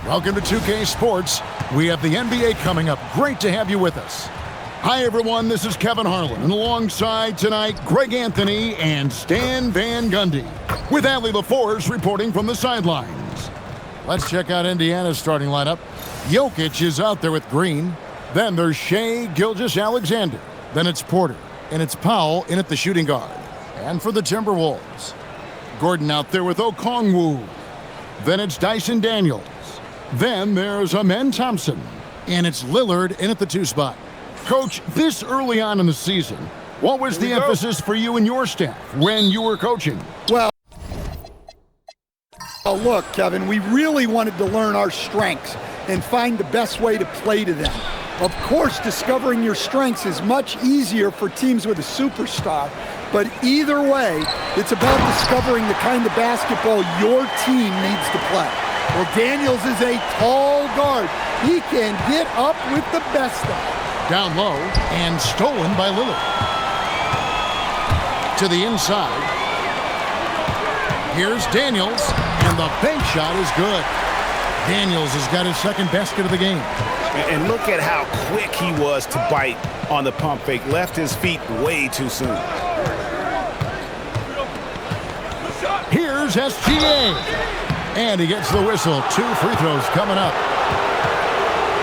Welcome to 2K Sports. We have the NBA coming up. Great to have you with us. Hi, everyone. This is Kevin Harlan, and alongside tonight, Greg Anthony and Stan Van Gundy, with Allie LaForce reporting from the sidelines. Let's check out Indiana's starting lineup. Jokic is out there with Green. Then there's Shai Gilgeous-Alexander. Then it's Porter, and it's Powell in at the shooting guard. And for the Timberwolves, Gordon out there with Okongwu. Then it's Dyson Daniels. Then there's Amen Thompson. And it's Lillard in at the 2 spot. Coach, this early on in the season, what was the emphasis for you and your staff when you were coaching? Well, look, Kevin, we really wanted to learn our strengths and find the best way to play to them. Of course, discovering your strengths is much easier for teams with a superstar, but either way, it's about discovering the kind of basketball your team needs to play. Well, Daniels is a tall guard. He can get up with the best of them. Down low and stolen by Lillard. To the inside. Here's Daniels, and the bank shot is good. Daniels has got his second basket of the game. And look at how quick he was to bite on the pump fake. Left his feet way too soon. Here's SGA. And he gets the whistle. 2 free throws coming up.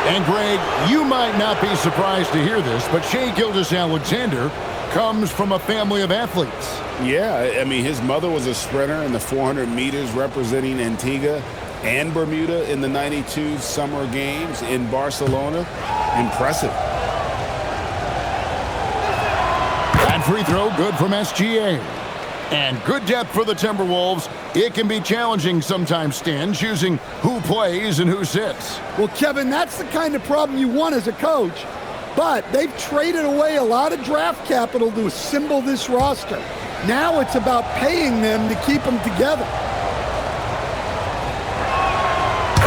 And Greg, you might not be surprised to hear this, but Shai Gilgeous-Alexander comes from a family of athletes. Yeah, I mean, his mother was a sprinter in the 400 meters representing Antigua and Bermuda in the 92 Summer Games in Barcelona. Impressive. That free throw good from SGA. And good depth for the Timberwolves. It can be challenging sometimes, Stan, choosing who plays and who sits. Well, Kevin, that's the kind of problem you want as a coach. But they've traded away a lot of draft capital to assemble this roster. Now it's about paying them to keep them together.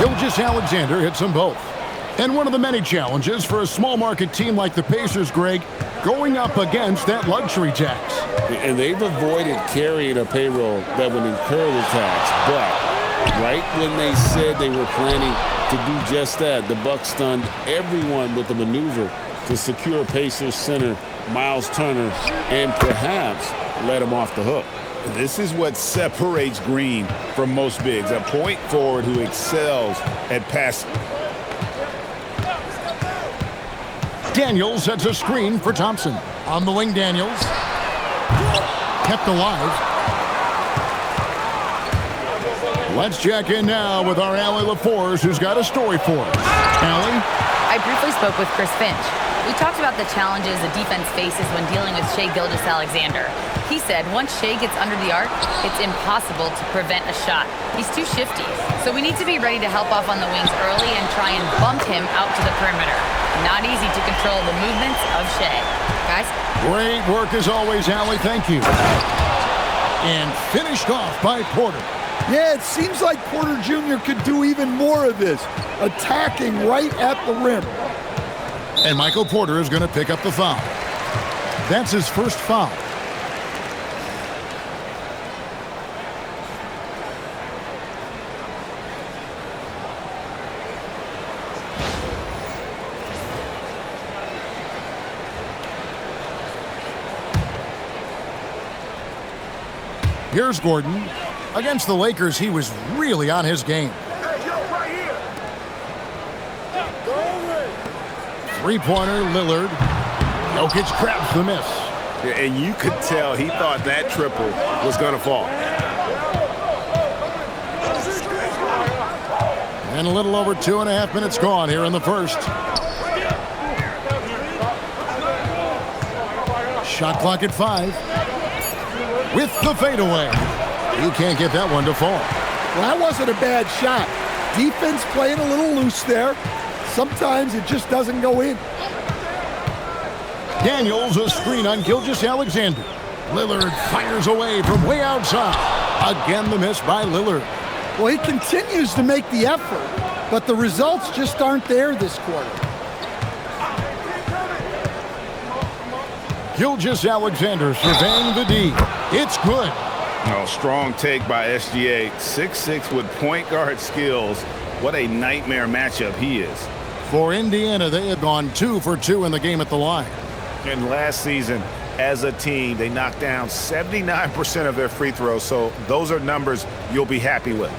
Gilgeous-Alexander hits them both. And one of the many challenges for a small market team like the Pacers, Greg, going up against that luxury tax. And they've avoided carrying a payroll that would incur the tax. But right when they said they were planning to do just that, the Bucks stunned everyone with a maneuver to secure Pacers center Miles Turner and perhaps let him off the hook. This is what separates Green from most bigs, a point forward who excels at passing. Daniels sets a screen for Thompson. On the wing, Daniels. Kept alive. Let's check in now with our Allie LaForce, who's got a story for us. Allie? I briefly spoke with Chris Finch. We talked about the challenges the defense faces when dealing with Shai Gilgeous-Alexander. He said once Shai gets under the arc, it's impossible to prevent a shot. He's too shifty. So we need to be ready to help off on the wings early and try and bump him out to the perimeter. Not easy to control the movements of Shai. Guys? Great work as always, Allie. Thank you. And finished off by Porter. Yeah, it seems like Porter Jr. could do even more of this, attacking right at the rim. And Michael Porter is going to pick up the foul. That's his first foul. Here's Gordon. Against the Lakers, he was really on his game. Three-pointer, Lillard. Jokic grabs the miss. And you could tell he thought that triple was going to fall. And a little over 2.5 minutes gone here in the first. Shot clock at 5. With the fadeaway. You can't get that one to fall. Well, that wasn't a bad shot. Defense playing a little loose there. Sometimes it just doesn't go in. Daniels, a screen on Gilgeous-Alexander. Lillard fires away from way outside. Again, the miss by Lillard. Well, he continues to make the effort, but the results just aren't there this quarter. Gilgeous-Alexander surveying the D. It's good. Oh, strong take by SGA. 6'6" with point guard skills What a nightmare matchup he is. For Indiana, they have gone 2 for 2 in the game at the line. And last season, as a team, they knocked down 79% of their free throws, so those are numbers you'll be happy with.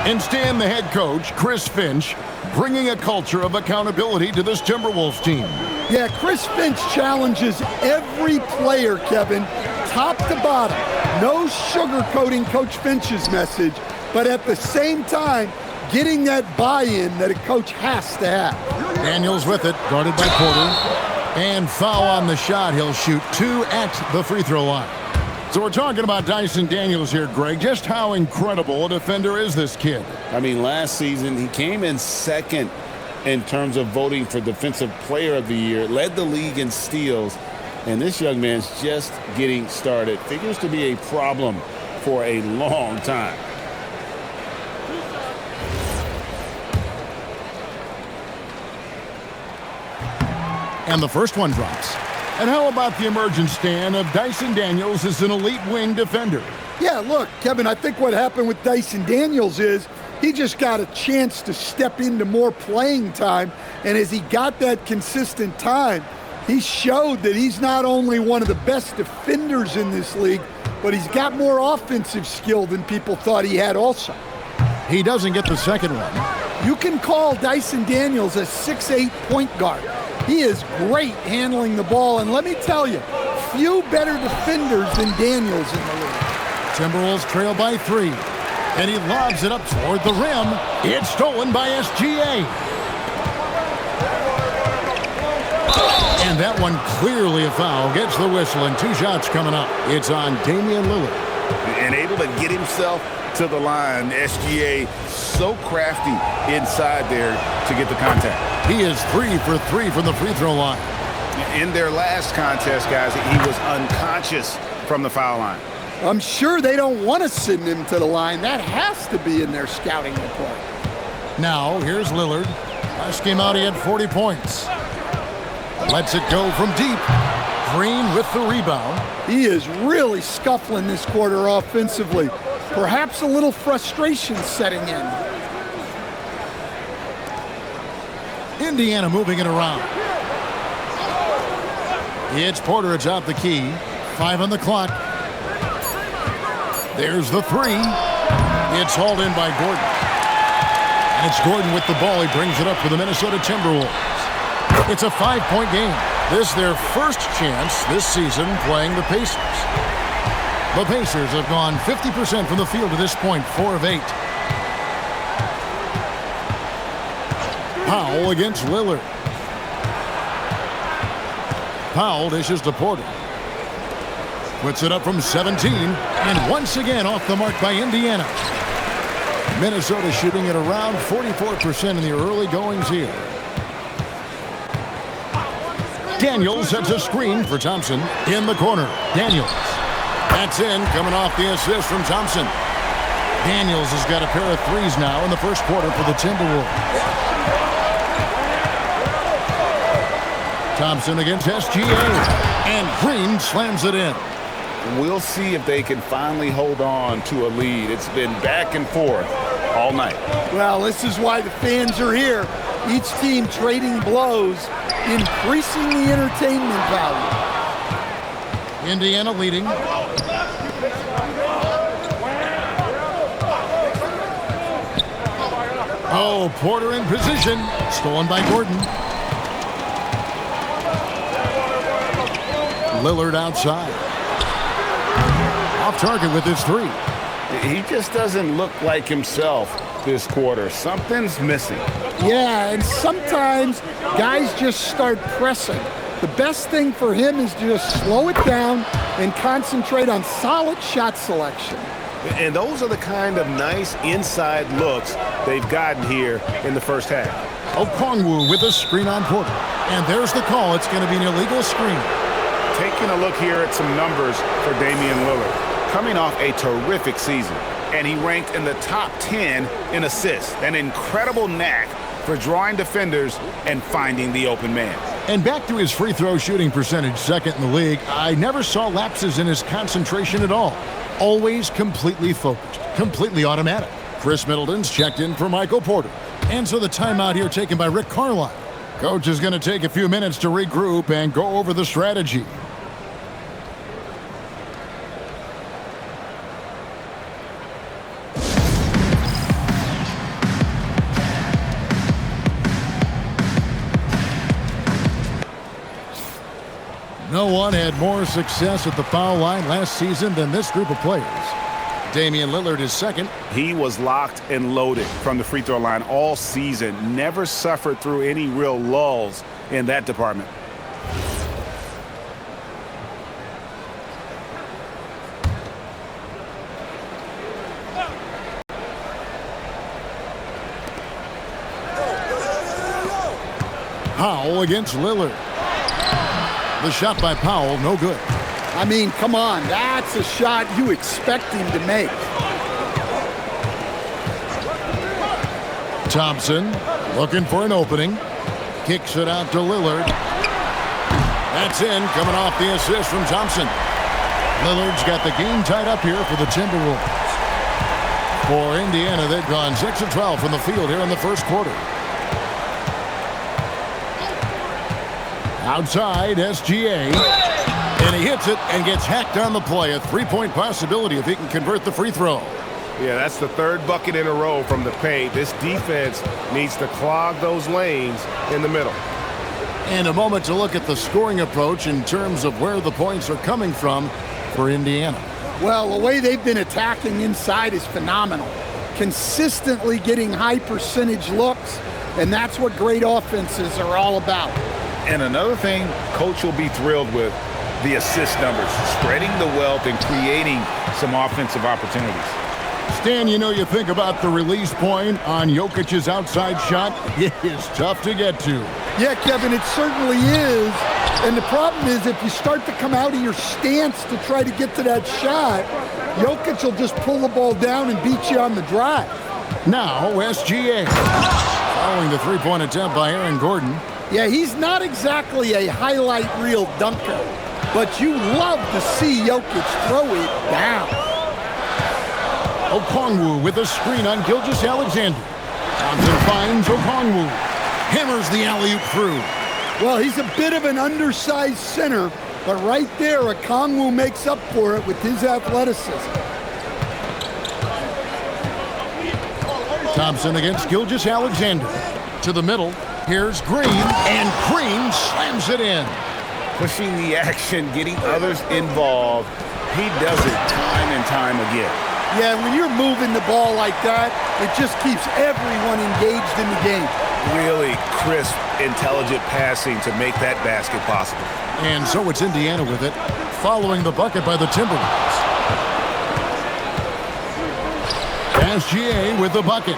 And Stan, the head coach, Chris Finch, bringing a culture of accountability to this Timberwolves team. Yeah, Chris Finch challenges every player, Kevin, top to bottom. No sugarcoating Coach Finch's message, but at the same time, getting that buy-in that a coach has to have. Daniels with it, guarded by Porter. And foul on the shot. He'll shoot 2 at the free throw line. So we're talking about Dyson Daniels here, Greg. Just how incredible a defender is this kid? I mean, last season, he came in second in terms of voting for Defensive Player of the Year, led the league in steals, and this young man's just getting started. Figures to be a problem for a long time. And the first one drops. And how about the emergence, Stan, of Dyson Daniels as an elite wing defender? Yeah, look, Kevin, I think what happened with Dyson Daniels is he just got a chance to step into more playing time, and as he got that consistent time, he showed that he's not only one of the best defenders in this league, but he's got more offensive skill than people thought he had also. He doesn't get the second one. You can call Dyson Daniels a 6'8" point guard. He is great handling the ball, and let me tell you, few better defenders than Daniels in the league. Timberwolves trail by 3, and he lobs it up toward the rim. It's stolen by SGA. And that one clearly a foul. Gets the whistle, and 2 shots coming up. It's on Damian Lillard. And able to get himself to the line. SGA so crafty inside there to get the contact. He is 3 for 3 from the free throw line. In their last contest, guys, he was unconscious from the foul line. I'm sure they don't want to send him to the line. That has to be in their scouting report. Now, here's Lillard. Last game out, he had 40 points. Lets it go from deep. Green with the rebound. He is really scuffling this quarter offensively. Perhaps a little frustration setting in. Indiana moving it around. It's Porter. It's out the key. 5 on the clock. There's the 3. It's hauled in by Gordon. And it's Gordon with the ball. He brings it up for the Minnesota Timberwolves. It's a 5-point game. This is their first chance this season playing the Pacers. The Pacers have gone 50% from the field to this point, 4 of 8. Powell against Lillard. Powell dishes to Porter. Puts it up from 17, and once again off the mark by Indiana. Minnesota shooting at around 44% in the early goings here. Daniels sets a screen for Thompson in the corner. Daniels. That's in, coming off the assist from Thompson. Daniels has got a pair of 3s now in the first quarter for the Timberwolves. Thompson against SGA, and Green slams it in. We'll see if they can finally hold on to a lead. It's been back and forth all night. Well, this is why the fans are here. Each team trading blows, increasing the entertainment value. Indiana leading. Oh, Porter in position. Stolen by Gordon. Lillard outside. Off target with his 3. He just doesn't look like himself this quarter. Something's missing. Yeah, and sometimes guys just start pressing. The best thing for him is to just slow it down and concentrate on solid shot selection. And those are the kind of nice inside looks they've gotten here in the first half. Okongwu with a screen on Porter. And there's the call. It's going to be an illegal screen. Taking a look here at some numbers for Damian Lillard. Coming off a terrific season, and he ranked in the top 10 in assists. An incredible knack for drawing defenders and finding the open man. And back to his free throw shooting percentage, second in the league. I never saw lapses in his concentration at all. Always completely focused, completely automatic. Chris Middleton's checked in for Michael Porter. And so the timeout here taken by Rick Carlisle. Coach is going to take a few minutes to regroup and go over the strategy. No one had more success at the foul line last season than this group of players. Damian Lillard is second. He was locked and loaded from the free throw line all season. Never suffered through any real lulls in that department. Powell against Lillard. The shot by Powell, no good. I mean, come on, that's a shot you expect him to make. Thompson looking for an opening. Kicks it out to Lillard. That's in, coming off the assist from Thompson. Lillard's got the game tied up here for the Timberwolves. For Indiana, they've gone 6 of 12 from the field here in the first quarter. Outside, SGA. And he hits it and gets hacked on the play. A three-point possibility if he can convert the free throw. Yeah, that's the third bucket in a row from the paint. This defense needs to clog those lanes in the middle. And a moment to look at the scoring approach in terms of where the points are coming from for Indiana. Well, the way they've been attacking inside is phenomenal. Consistently getting high percentage looks, and that's what great offenses are all about. And another thing, coach will be thrilled with the assist numbers, spreading the wealth and creating some offensive opportunities. Stan, you know, you think about the release point on Jokic's outside shot. It is tough to get to. Yeah, Kevin, it certainly is. And the problem is if you start to come out of your stance to try to get to that shot, Jokic will just pull the ball down and beat you on the drive. Now, SGA. Following the three-point attempt by Aaron Gordon. Yeah, he's not exactly a highlight reel dunker, but you love to see Jokic throw it down. Okongwu with a screen on Gilgeous-Alexander. Thompson finds Okongwu. Hammers the alley-oop through. Well, he's a bit of an undersized center, but right there, Okongwu makes up for it with his athleticism. Thompson against Gilgeous-Alexander. To the middle. Here's Green, and Green slams it in. Pushing the action, getting others involved. He does it time and time again. Yeah, when you're moving the ball like that, it just keeps everyone engaged in the game. Really crisp, intelligent passing to make that basket possible. And so it's Indiana with it, following the bucket by the Timberwolves. SGA with the bucket.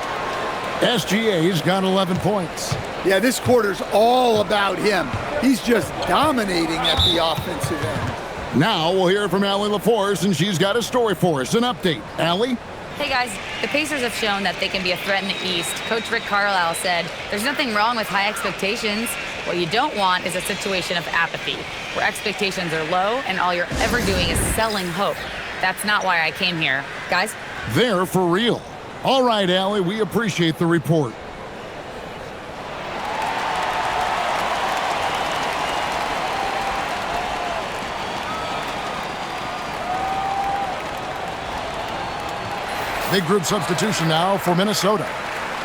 SGA's got 11 points. Yeah, this quarter's all about him. He's just dominating at the offensive end. Now we'll hear from Allie LaForce, and she's got a story for us. An update. Allie? Hey guys, the Pacers have shown that they can be a threat in the East. Coach Rick Carlisle said, there's nothing wrong with high expectations. What you don't want is a situation of apathy, where expectations are low and all you're ever doing is selling hope. That's not why I came here. Guys? They're for real. All right, Allie, we appreciate the report. Big group substitution now for Minnesota.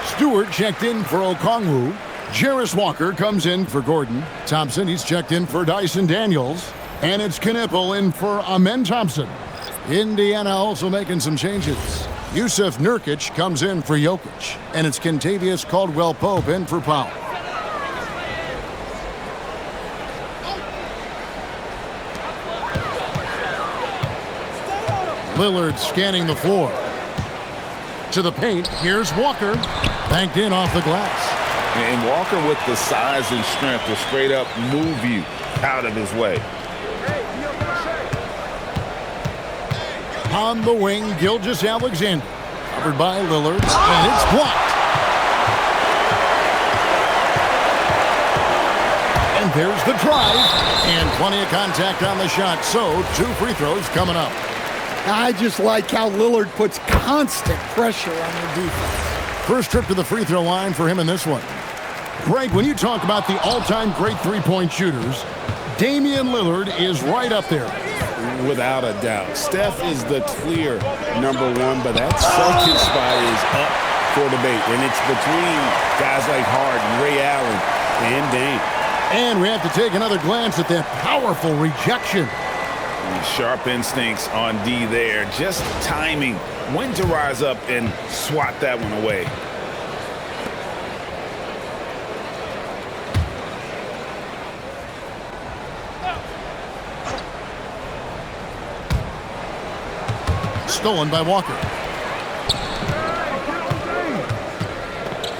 Stewart checked in for Okongwu. Jarris Walker comes in for Gordon. Thompson, he's checked in for Dyson Daniels. And it's Knipple in for Amen Thompson. Indiana also making some changes. Yusuf Nurkic comes in for Jokic. And it's Kentavious Caldwell-Pope in for Powell. Lillard scanning the floor. To the paint, here's Walker. Banked in off the glass. And Walker with the size and strength to straight up move you out of his way. On the wing, Gilgeous-Alexander. Covered by Lillard, and it's blocked. And there's the drive. And plenty of contact on the shot. So 2 free throws coming up. I just like how Lillard puts constant pressure on their defense. First trip to the free throw line for him in this one. Greg, when you talk about the all-time great three-point shooters, Damian Lillard is right up there. Without a doubt. Steph is the clear #1, but that second spot is up for debate. And it's between guys like Harden, Ray Allen, and Dame. And we have to take another glance at that powerful rejection. Sharp instincts on D there. Just timing when to rise up and swat that one away. Stolen by Walker.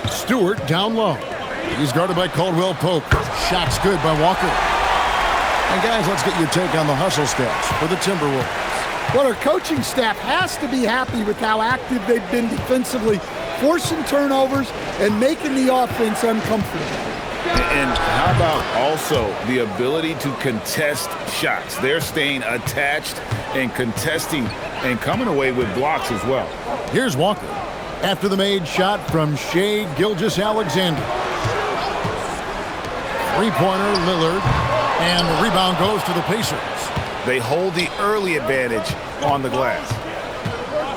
Stewart down low. He's guarded by Caldwell Pope. Shot's good by Walker. And guys, let's get your take on the hustle stats for the Timberwolves. Well, our coaching staff has to be happy with how active they've been defensively, forcing turnovers and making the offense uncomfortable. And how about also the ability to contest shots? They're staying attached and contesting and coming away with blocks as well. Here's Walker after the made shot from Shai Gilgeous-Alexander. Three-pointer, Lillard, and the rebound goes to the Pacers. They hold the early advantage on the glass.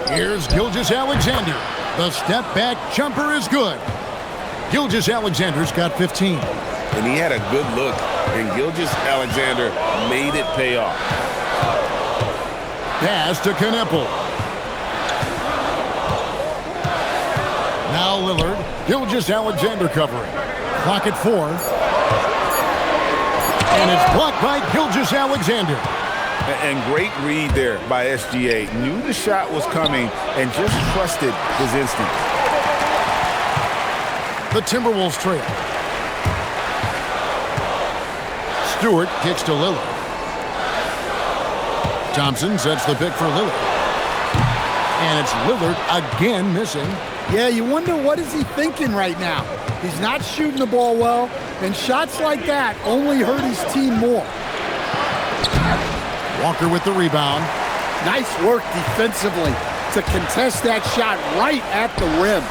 Here's Gilgeous-Alexander. The step-back jumper is good. Gilgeous-Alexander's got 15. And he had a good look, and Gilgeous-Alexander made it pay off. Pass to Kneppel. Now Lillard. Gilgeous-Alexander covering. Clock at 4. And it's blocked by Gilgeous-Alexander. And great read there by SGA. Knew the shot was coming and just trusted his instinct. The Timberwolves trail. Stewart kicks to Lillard. Thompson sets the pick for Lillard. And it's Lillard again missing. Yeah, you wonder what is he thinking right now. He's not shooting the ball well, and shots like that only hurt his team more. Walker with the rebound. Nice work defensively to contest that shot right at the rim.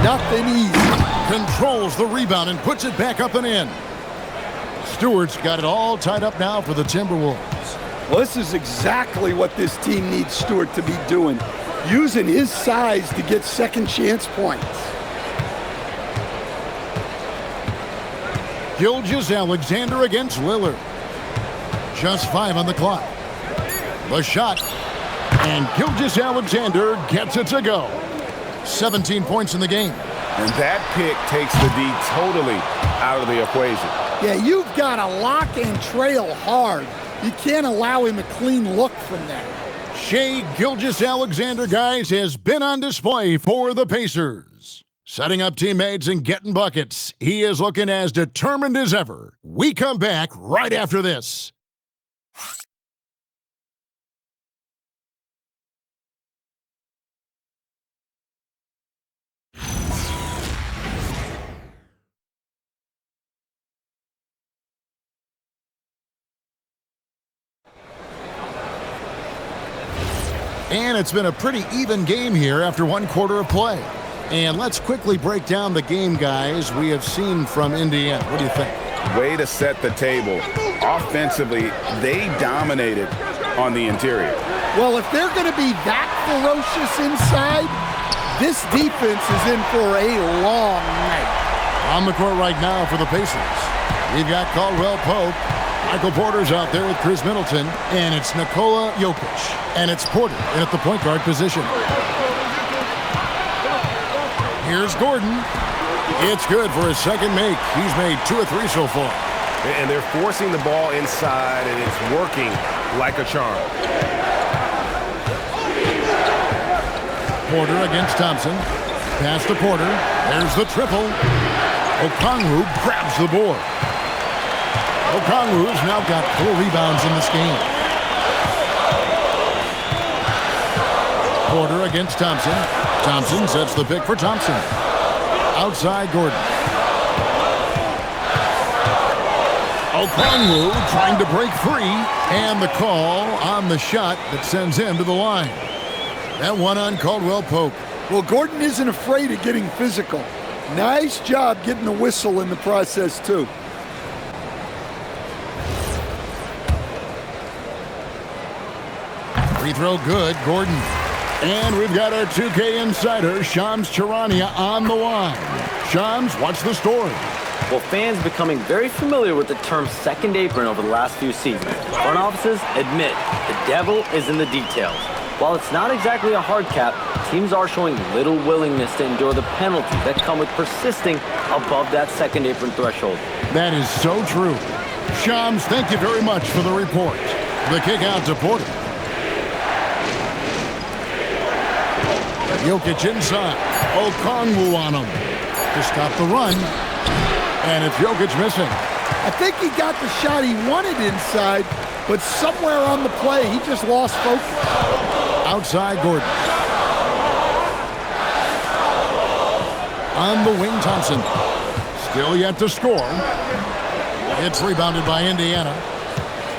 Nothing easy. Controls the rebound and puts it back up and in. Stewart's got it all tied up now for the Timberwolves. Well, this is exactly what this team needs Stewart to be doing, using his size to get second chance points. Gilgeous-Alexander against Lillard. Just 5 on the clock. The shot. And Gilgeous-Alexander gets it to go. 17 points in the game. And that pick takes the D totally out of the equation. Yeah, you've got to lock and trail hard. You can't allow him a clean look from there. Shai Gilgeous-Alexander, guys, has been on display for the Pacers. Setting up teammates and getting buckets. He is looking as determined as ever. We come back right after this. And it's been a pretty even game here after one quarter of play. And let's quickly break down the game, guys, we have seen from Indiana. What do you think? Way to set the table. Offensively, they dominated on the interior. Well, if they're going to be that ferocious inside, this defense is in for a long night. On the court right now for the Pacers, we've got Caldwell Pope. Michael Porter's out there with Chris Middleton, and it's Nikola Jokic. And it's Porter in at the point guard position. Here's Gordon. It's good for his second make. He's made 2 of 3 so far. And they're forcing the ball inside, and it's working like a charm. Porter against Thompson. Pass to Porter. There's the triple. Okongwu grabs the board. Okongwu's now got 4 rebounds in this game. Porter against Thompson. Thompson sets the pick for Thompson. Outside Gordon. Okongwu trying to break free, and the call on the shot that sends him to the line. That one on Caldwell Pope. Well, Gordon isn't afraid of getting physical. Nice job getting the whistle in the process, too. Free throw good, Gordon. And we've got our 2K insider, Shams Charania, on the line. Shams, what's the story? Well, fans becoming very familiar with the term second apron over the last few seasons. Front offices admit the devil is in the details. While it's not exactly a hard cap, teams are showing little willingness to endure the penalties that come with persisting above that second apron threshold. That is so true. Shams, thank you very much for the report. The kick out to Porter. Jokic inside. Okongwu on him to stop the run. And it's Jokic missing. I think he got the shot he wanted inside, but somewhere on the play, he just lost focus. Outside Gordon. On the wing, Thompson. Still yet to score. It's rebounded by Indiana.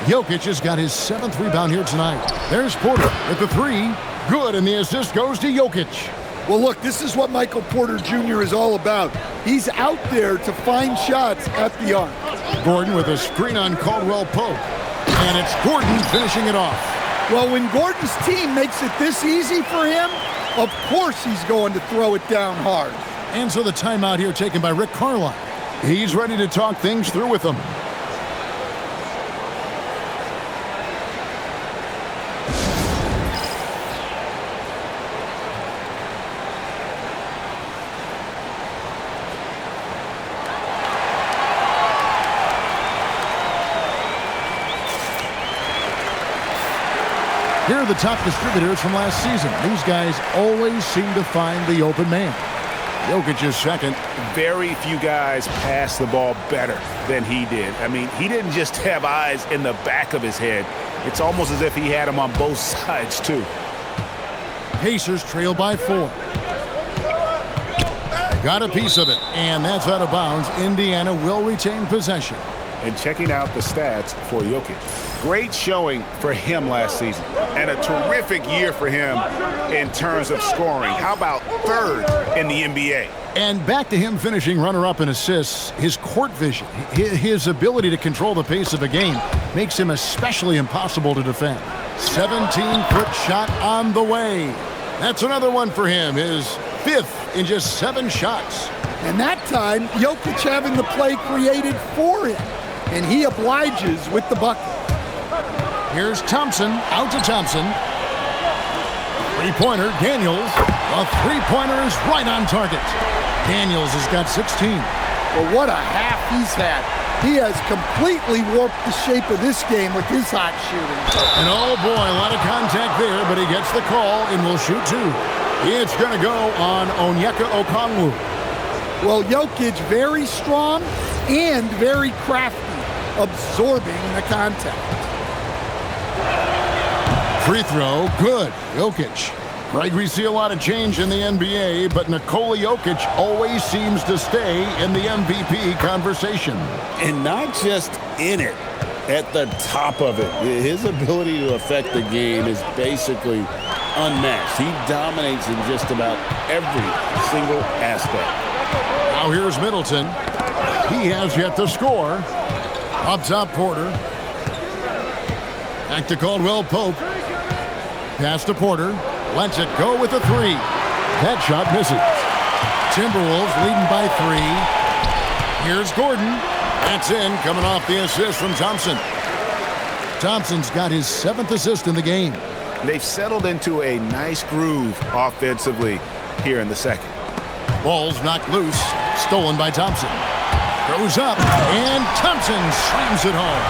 Jokic has got his 7th rebound here tonight. There's Porter with the 3. Good, and the assist goes to Jokic. Well, look, this is what Michael Porter Jr. is all about. He's out there to find shots at the arc. Gordon with a screen on Caldwell Pope. And it's Gordon finishing it off. Well, when Gordon's team makes it this easy for him, of course he's going to throw it down hard. And so the timeout here taken by Rick Carlisle. He's ready to talk things through with them. Here are the top distributors from last season. These guys always seem to find the open man. Jokic is second. Very few guys pass the ball better than he did. I mean, he didn't just have eyes in the back of his head. It's almost as if he had them on both sides, too. Pacers trail by 4. Got a piece of it, and that's out of bounds. Indiana will retain possession. And checking out the stats for Jokic. Great showing for him last season. And a terrific year for him in terms of scoring. How about 3rd in the NBA? And back to him finishing runner-up in assists. His court vision, his ability to control the pace of a game makes him especially impossible to defend. 17-foot shot on the way. That's another one for him. His 5th in just 7 shots. And that time, Jokic having the play created for him. And he obliges with the bucket. Here's Thompson, out to Thompson. Three-pointer, Daniels. A three-pointer is right on target. Daniels has got 16. Well, what a half he's had. He has completely warped the shape of this game with his hot shooting. And oh boy, a lot of contact there, but he gets the call and will shoot 2. It's going to go on Onyeka Okongwu. Well, Jokic very strong and very crafty, absorbing the contact. Free throw, good. Jokic. Right, we see a lot of change in the NBA, but Nikola Jokic always seems to stay in the MVP conversation. And not just in it, at the top of it. His ability to affect the game is basically unmatched. He dominates in just about every single aspect. Now here's Middleton. He has yet to score. Up top, Porter. Back to Caldwell Pope. Pass to Porter. Lets it go with a 3. That shot misses. Timberwolves leading by 3. Here's Gordon. That's in, coming off the assist from Thompson. Thompson's got his 7th assist in the game. They've settled into a nice groove offensively here in the second. Ball's knocked loose. Stolen by Thompson. Goes up, and Thompson slams it home.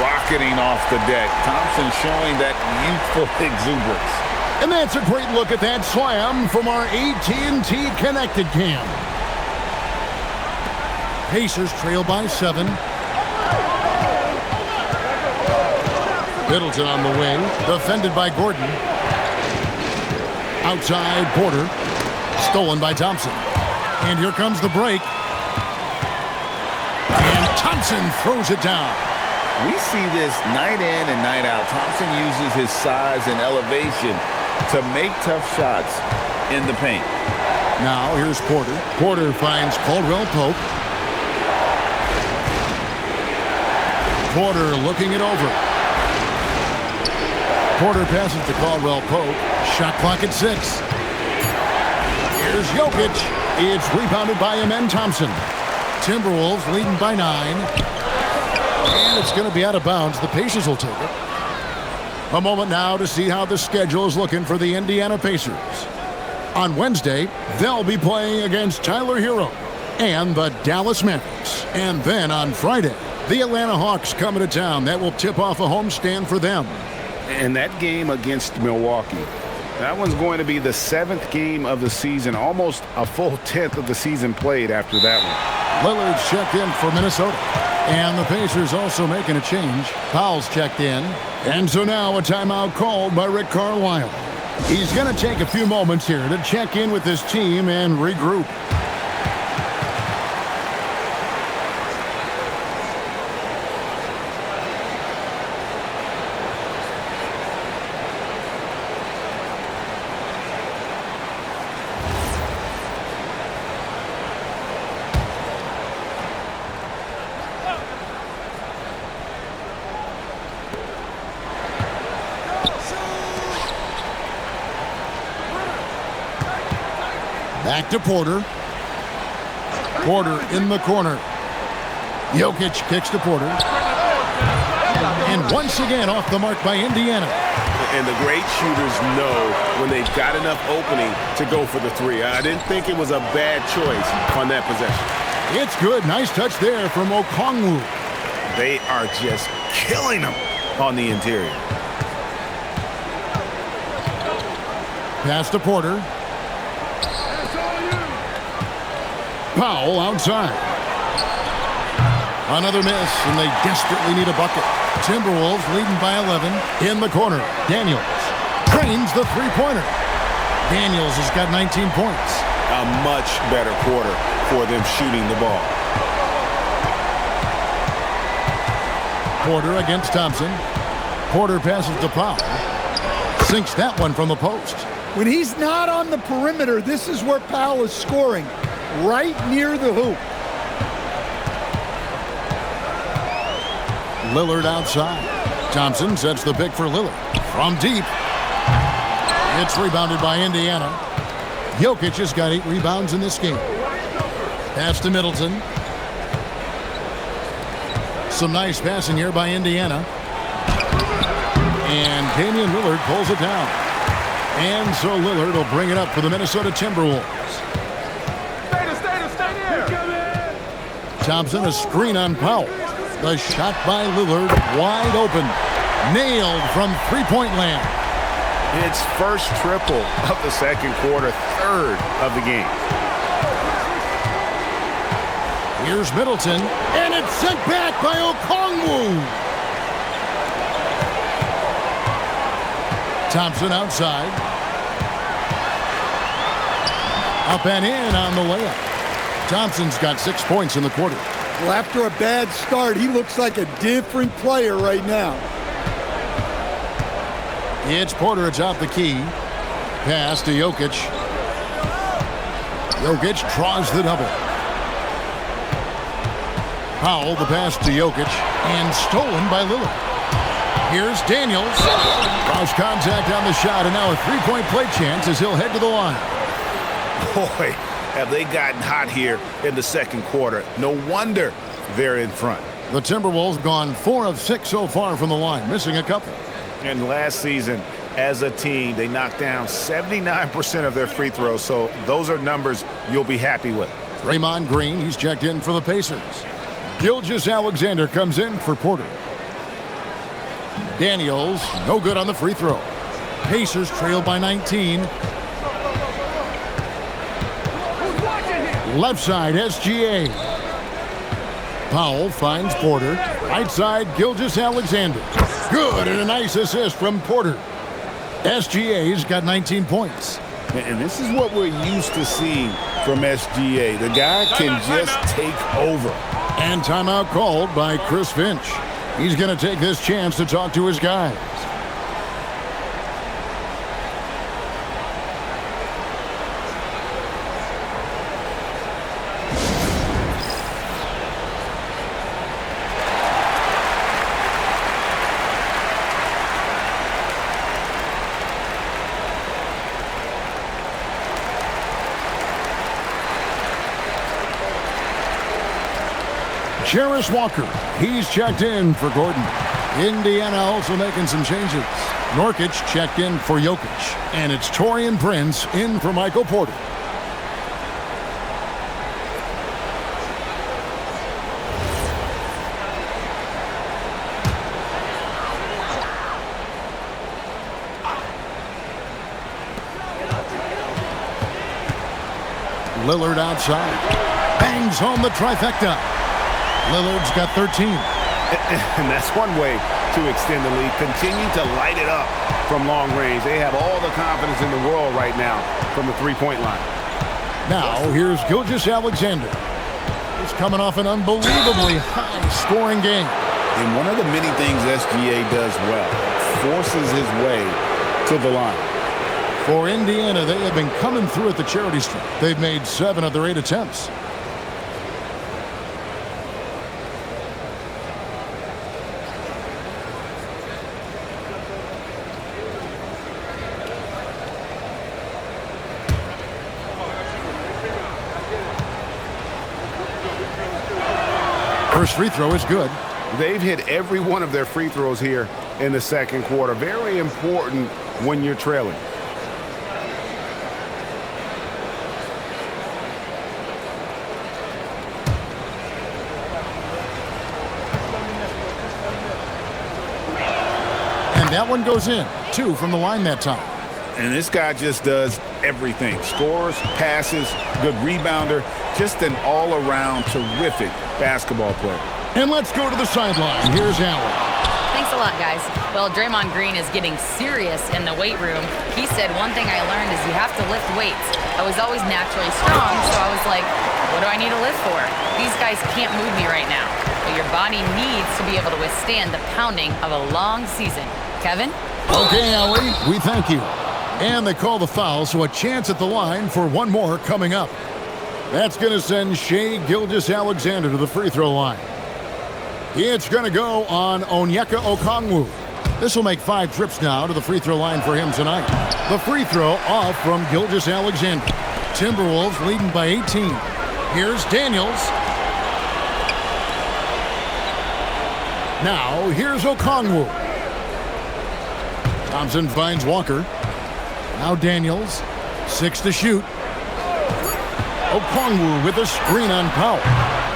Rocketing off the deck. Thompson showing that youthful exuberance. And that's a great look at that slam from our AT&T Connected Cam. Pacers trail by 7. Middleton on the wing, defended by Gordon. Outside, Porter. Stolen by Thompson. And here comes the break. And Thompson throws it down. We see this night in and night out. Thompson uses his size and elevation to make tough shots in the paint. Now here's Porter. Porter finds Caldwell Pope. Porter looking it over. Porter passes to Caldwell Pope. Shot clock at 6. Here's Jokic. It's rebounded by Amen Thompson. Timberwolves leading by 9. And it's going to be out of bounds. The Pacers will take it. A moment now to see how the schedule is looking for the Indiana Pacers. On Wednesday, they'll be playing against Tyler Hero and the Dallas Mavericks. And then on Friday, the Atlanta Hawks coming to town. That will tip off a homestand for them. And that game against Milwaukee, that one's going to be the 7th game of the season, almost a full 10th of the season played after that one. Lillard's checked in for Minnesota. And the Pacers also making a change. Powell's checked in. And so now a timeout called by Rick Carlisle. He's going to take a few moments here to check in with his team and regroup. Back to Porter. Porter in the corner. Jokic kicks to Porter. And once again off the mark by Indiana. And the great shooters know when they've got enough opening to go for the 3. I didn't think it was a bad choice on that possession. It's good. Nice touch there from Okongwu. They are just killing them on the interior. Pass to Porter. Powell outside. Another miss, and they desperately need a bucket. Timberwolves leading by 11. In the corner, Daniels drains the three-pointer. Daniels has got 19 points. A much better quarter for them shooting the ball. Porter against Thompson. Porter passes to Powell. Sinks that one from the post. When he's not on the perimeter, this is where Powell is scoring, right near the hoop. Lillard outside. Thompson sets the pick for Lillard. From deep. It's rebounded by Indiana. Jokic has got 8 rebounds in this game. Pass to Middleton. Some nice passing here by Indiana. And Damian Lillard pulls it down. And so Lillard will bring it up for the Minnesota Timberwolves. Stay here. Thompson, a screen on Powell. The shot by Lillard, wide open. Nailed from three-point land. It's first triple of the second quarter, third of the game. Here's Middleton, and it's sent back by Okongwu. Thompson outside. Up and in on the layup. Thompson's got 6 points in the quarter. Well, after a bad start, he looks like a different player right now. It's Porter atop the key. Pass to Jokic. Jokic draws the double. Powell, the pass to Jokic, and stolen by Lillard. Here's Daniels. Cross contact on the shot, and now a three-point play chance as he'll head to the line. Boy, have they gotten hot here in the second quarter. No wonder they're in front. The Timberwolves gone 4 of 6 so far from the line, missing a couple. And last season, as a team, they knocked down 79% of their free throws, so those are numbers you'll be happy with. Draymond Green, he's checked in for the Pacers. Gilgeous-Alexander comes in for Porter. Daniels, no good on the free throw. Pacers trail by 19. Left side, SGA. Powell finds Porter. Right side, Gilgeous-Alexander. Good, and a nice assist from Porter. SGA's got 19 points. And this is what we're used to seeing from SGA. The guy can just take over. And timeout called by Chris Finch. He's going to take this chance to talk to his guys. Jarris Walker, he's checked in for Gordon. Indiana also making some changes. Nurkic checked in for Jokic. And it's Taurean Prince in for Michael Porter. Lillard outside. Bangs home the trifecta. Lillard's got 13. And that's one way to extend the lead. Continue to light it up from long range. They have all the confidence in the world right now from the three-point line. Now, here's Gilgeous-Alexander. He's coming off an unbelievably high-scoring game. And one of the many things SGA does well, forces his way to the line. For Indiana, they have been coming through at the charity stripe. They've made 7 of their 8 attempts. First free throw is good. They've hit every one of their free throws here in the second quarter. Very important when you're trailing. And that one goes in. 2 from the line that time. And this guy just does everything. Scores, passes, good rebounder. Just an all-around terrific basketball player. And let's go to the sideline. Here's Allen. Thanks a lot, guys. Well, Draymond Green is getting serious in the weight room. He said, one thing I learned is you have to lift weights. I was always naturally strong, so I was like, what do I need to lift for? These guys can't move me right now. But your body needs to be able to withstand the pounding of a long season. Kevin? Okay, Allie, we thank you. And they call the foul, so a chance at the line for one more coming up. That's going to send Shai Gilgeous-Alexander to the free throw line. It's going to go on Onyeka Okongwu. This will make 5 trips now to the free throw line for him tonight. The free throw off from Gilgeous-Alexander. Timberwolves leading by 18. Here's Daniels. Now, here's Okongwu. Thompson finds Walker. Now Daniels. 6 to shoot. Okongwu with a screen on Powell.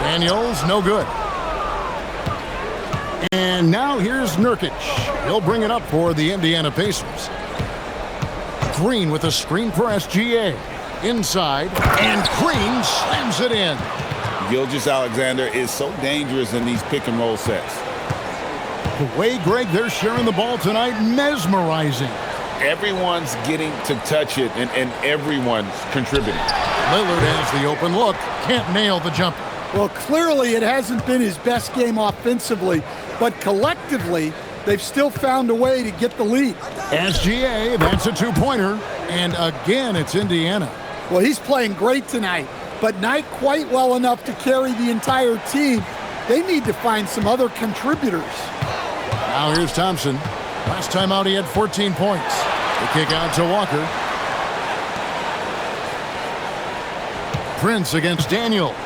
Daniels, no good. And now here's Nurkic. He'll bring it up for the Indiana Pacers. Green with a screen for SGA. Inside, and Green slams it in. Gilgeous-Alexander is so dangerous in these pick-and-roll sets. The way, Greg, they're sharing the ball tonight, mesmerizing. Everyone's getting to touch it, and everyone's contributing. Lillard has the open look. Can't nail the jumper. Well, clearly it hasn't been his best game offensively, but collectively, they've still found a way to get the lead. SGA, that's a 2-pointer. And again, it's Indiana. Well, he's playing great tonight, but not quite well enough to carry the entire team. They need to find some other contributors. Now here's Thompson. Last time out, he had 14 points. The kick out to Walker. Prince against Daniels.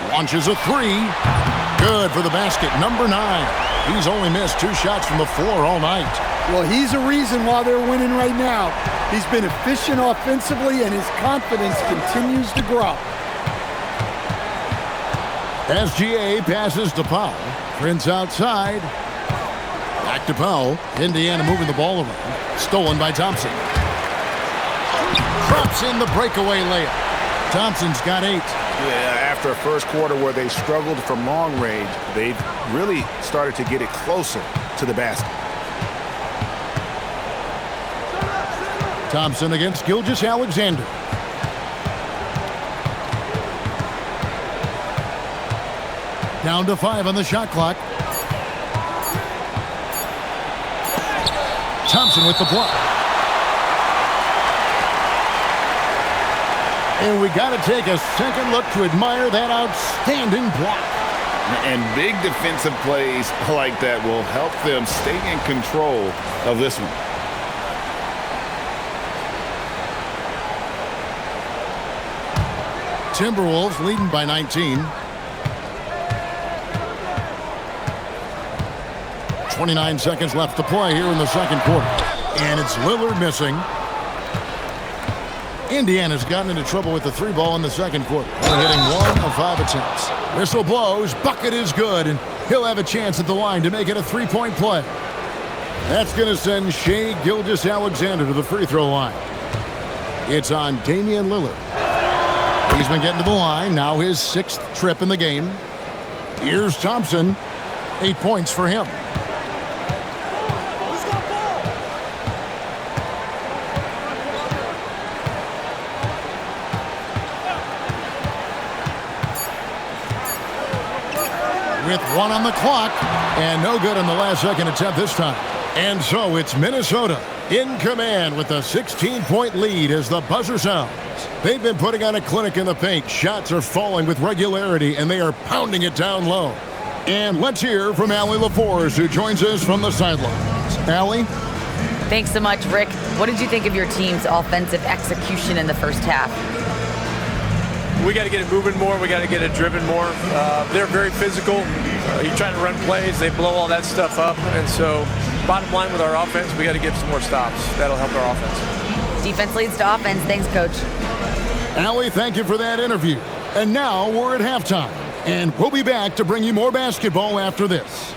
Launches a 3. Good for the basket. Number 9. He's only missed 2 shots from the floor all night. Well, he's a reason why they're winning right now. He's been efficient offensively, and his confidence continues to grow. SGA passes to Powell. Prince outside. Back to Powell. Indiana moving the ball around. Stolen by Thompson. Drops in the breakaway layup. Thompson's got 8. Yeah, after a first quarter where they struggled from long range, they've really started to get it closer to the basket. Thompson against Gilgeous-Alexander. Down to 5 on the shot clock. Thompson with the block. And we got to take a second look to admire that outstanding block. And big defensive plays like that will help them stay in control of this one. Timberwolves leading by 19. 29 seconds left to play here in the second quarter. And it's Lillard missing. Indiana's gotten into trouble with the 3-ball in the second quarter. They're hitting 1 of 5 attempts. Whistle blows, bucket is good, and he'll have a chance at the line to make it a 3-point play. That's going to send Shai Gilgeous-Alexander to the free throw line. It's on Damian Lillard. He's been getting to the line, now his 6th trip in the game. Here's Thompson, 8 points for him. With 1 on the clock, and no good on the last second attempt this time. And so it's Minnesota in command with a 16-point lead as the buzzer sounds. They've been putting on a clinic in the paint. Shots are falling with regularity, and they are pounding it down low. And let's hear from Allie LaForce, who joins us from the sidelines. Allie? Thanks so much, Rick. What did you think of your team's offensive execution in the first half? We got to get it moving more. We got to get it driven more. They're very physical. You're trying to run plays. They blow all that stuff up. And so bottom line with our offense, we got to get some more stops. That'll help our offense. Defense leads to offense. Thanks, Coach. Allie, thank you for that interview. And now we're at halftime. And we'll be back to bring you more basketball after this.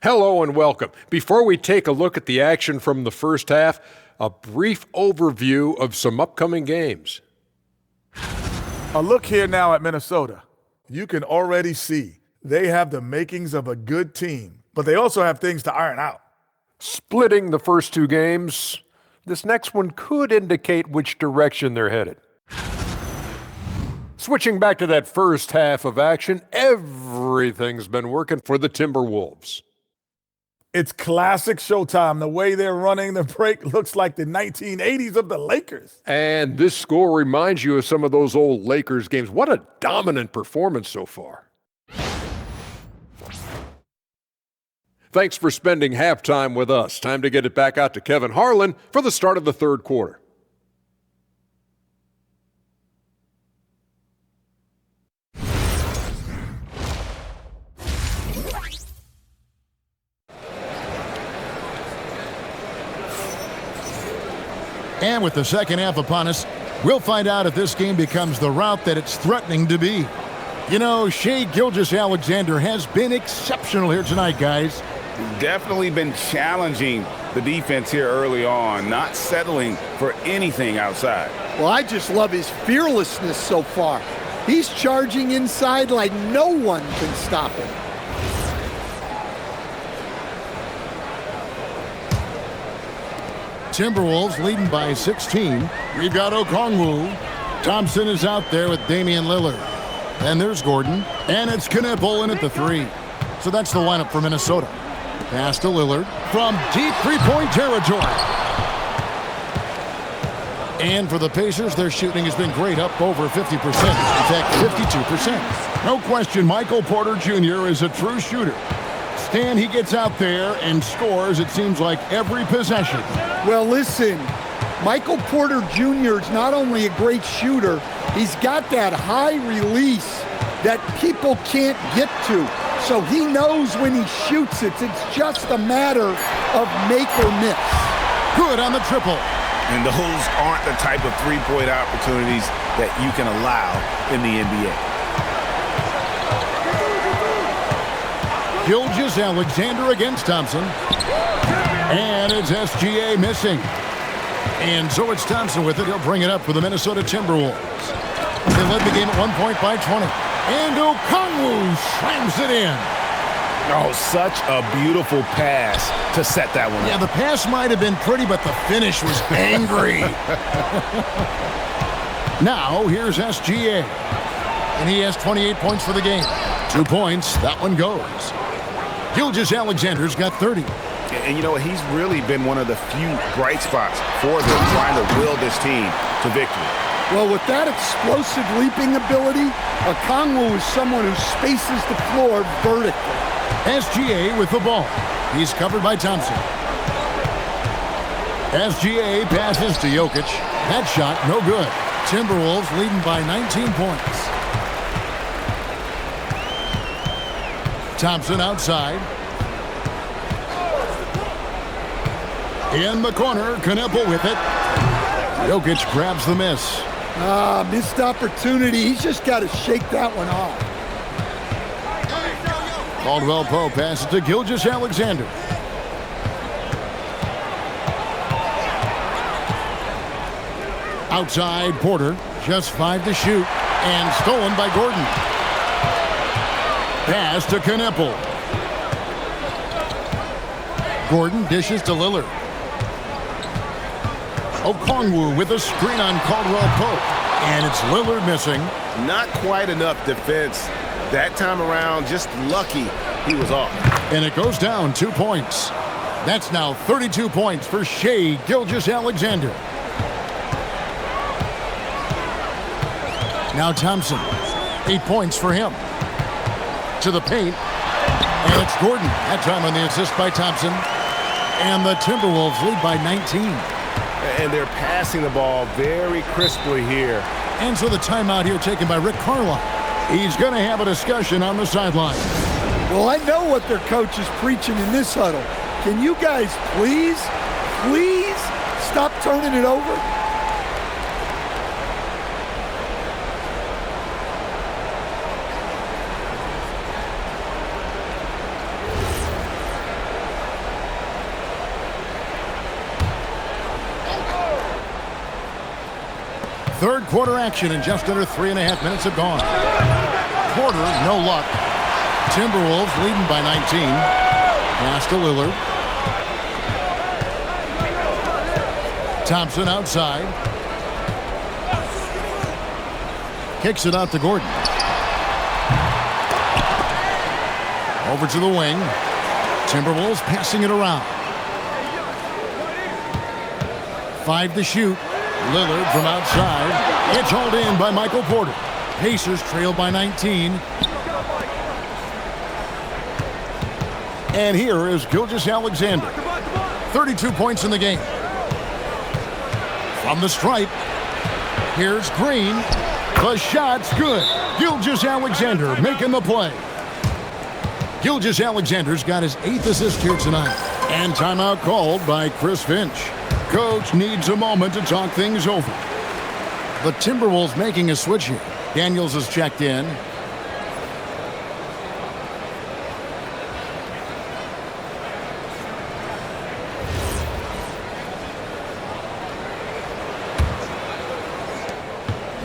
Hello and welcome. Before we take a look at the action from the first half, a brief overview of some upcoming games. A look here now at Minnesota. You can already see they have the makings of a good team, but they also have things to iron out. Splitting the first 2 games, this next one could indicate which direction they're headed. Switching back to that first half of action, everything's been working for the Timberwolves. It's classic Showtime. The way they're running the break looks like the 1980s of the Lakers. And this score reminds you of some of those old Lakers games. What a dominant performance so far. Thanks for spending halftime with us. Time to get it back out to Kevin Harlan for the start of the third quarter. And with the second half upon us, we'll find out if this game becomes the route that it's threatening to be. You know, Shai Gilgeous-Alexander has been exceptional here tonight, guys. Definitely been challenging the defense here early on, not settling for anything outside. Well, I just love his fearlessness so far. He's charging inside like no one can stop him. Timberwolves leading by 16. We've got Okongwu. Thompson is out there with Damian Lillard. And there's Gordon. And it's Knipple in at the 3. So that's the lineup for Minnesota. Pass to Lillard from deep 3-point territory. And for the Pacers, their shooting has been great, up over 50%. In fact, 52%. No question, Michael Porter Jr. is a true shooter. Stan, he gets out there and scores, it seems like, every possession. Well, listen, Michael Porter Jr. is not only a great shooter, he's got that high release that people can't get to. So he knows when he shoots it. It's just a matter of make or miss. Good on the triple. And those aren't the type of three-point opportunities that you can allow in the NBA. Gilgeous-Alexander against Thompson. And it's SGA missing. And so it's Thompson with it. He'll bring it up for the Minnesota Timberwolves. They led the game at 1 point by 20. And Okongwu slams it in. Oh, such a beautiful pass to set that one Yeah, up. the pass might have been pretty, but the finish was angry. Now, here's SGA. And he has 28 points for the game. 2 points, that one goes. Gilgeous-Alexander's got 30. And you know what? He's really been one of the few bright spots for them trying to will this team to victory. Well, with that explosive leaping ability, Okongwu is someone who spaces the floor vertically. SGA with the ball. He's covered by Thompson. SGA passes to Jokic. That shot, no good. Timberwolves leading by 19 points. Thompson outside. In the corner, Kneppel with it. Jokic grabs the miss. Missed opportunity. He's just got to shake that one off. Caldwell Pope passes to Gilgeous-Alexander. Outside, Porter. Just 5 to shoot. And stolen by Gordon. Pass to Kneppel. Gordon dishes to Lillard. Okongwu with a screen on Caldwell Pope. And it's Lillard missing. Not quite enough defense that time around. Just lucky he was off. And it goes down 2 points. That's now 32 points for Shai Gilgeous-Alexander. Now Thompson. 8 points for him. To the paint. And it's Gordon. That time on the assist by Thompson. And the Timberwolves lead by 19. And they're passing the ball very crisply here. And so the timeout here taken by Rick Carlisle. He's going to have a discussion on the sideline. Well, I know what their coach is preaching in this huddle. Can you guys please stop turning it over? Third quarter action and just under 3.5 minutes have gone. Porter, no luck. Timberwolves leading by 19. Pass to Lillard. Thompson outside. Kicks it out to Gordon. Over to the wing. Timberwolves passing it around. 5 to shoot. Lillard from outside. It's hauled in by Michael Porter. Pacers trail by 19. And here is Gilgeous-Alexander. 32 points in the game. From the stripe. Here's Green. The shot's good. Gilgeous-Alexander making the play. Gilgeous-Alexander's got his 8th assist here tonight. And timeout called by Chris Finch. Coach needs a moment to talk things over. The Timberwolves making a switch here. Daniels has checked in.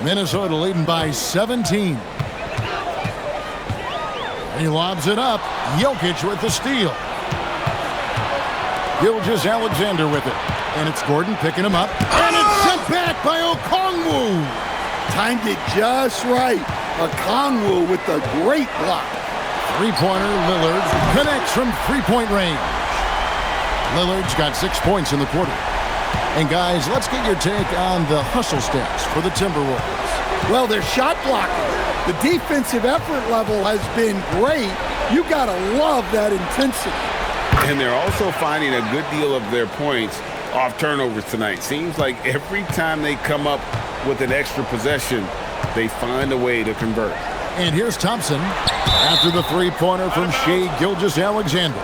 Minnesota leading by 17. He lobs it up. Jokic with the steal. Gilgeous-Alexander with it. And it's Gordon picking him up. And it's sent back by Okongwu. Timed it just right. Okongwu with the great block. Three-pointer, Lillard connects from three-point range. Lillard's got 6 points in the quarter. And guys, let's get your take on the hustle stats for the Timberwolves. Well, they're shot blocking. The defensive effort level has been great. You gotta love that intensity. And they're also finding a good deal of their points off turnovers tonight. Seems like every time they come up with an extra possession, they find a way to convert. And here's Thompson after the three-pointer from Shai Gilgeous-Alexander.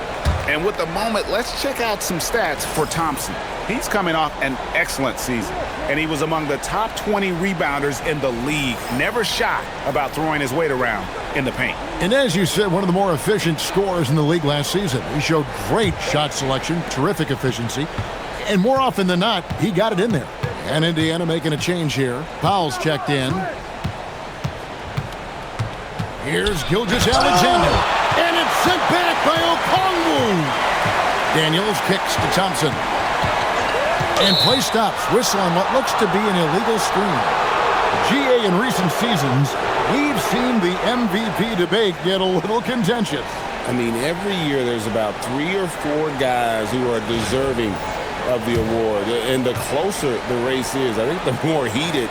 And with the moment, let's check out some stats for Thompson. He's coming off an excellent season, and he was among the top 20 rebounders in the league. Never shy about throwing his weight around in the paint. And as you said, one of the more efficient scorers in the league last season. He showed great shot selection, terrific efficiency, and more often than not, he got it in there. And Indiana making a change here. Powell's checked in. Here's Gilgeous-Alexander. And it's Sent back by Okongwu. Daniels kicks to Thompson. And play stops. Whistle on what looks to be an illegal screen. GA in recent seasons, we've seen the MVP debate get a little contentious. I mean, every year there's about 3 or 4 guys who are deserving of the award. And the closer the race is, I think the more heated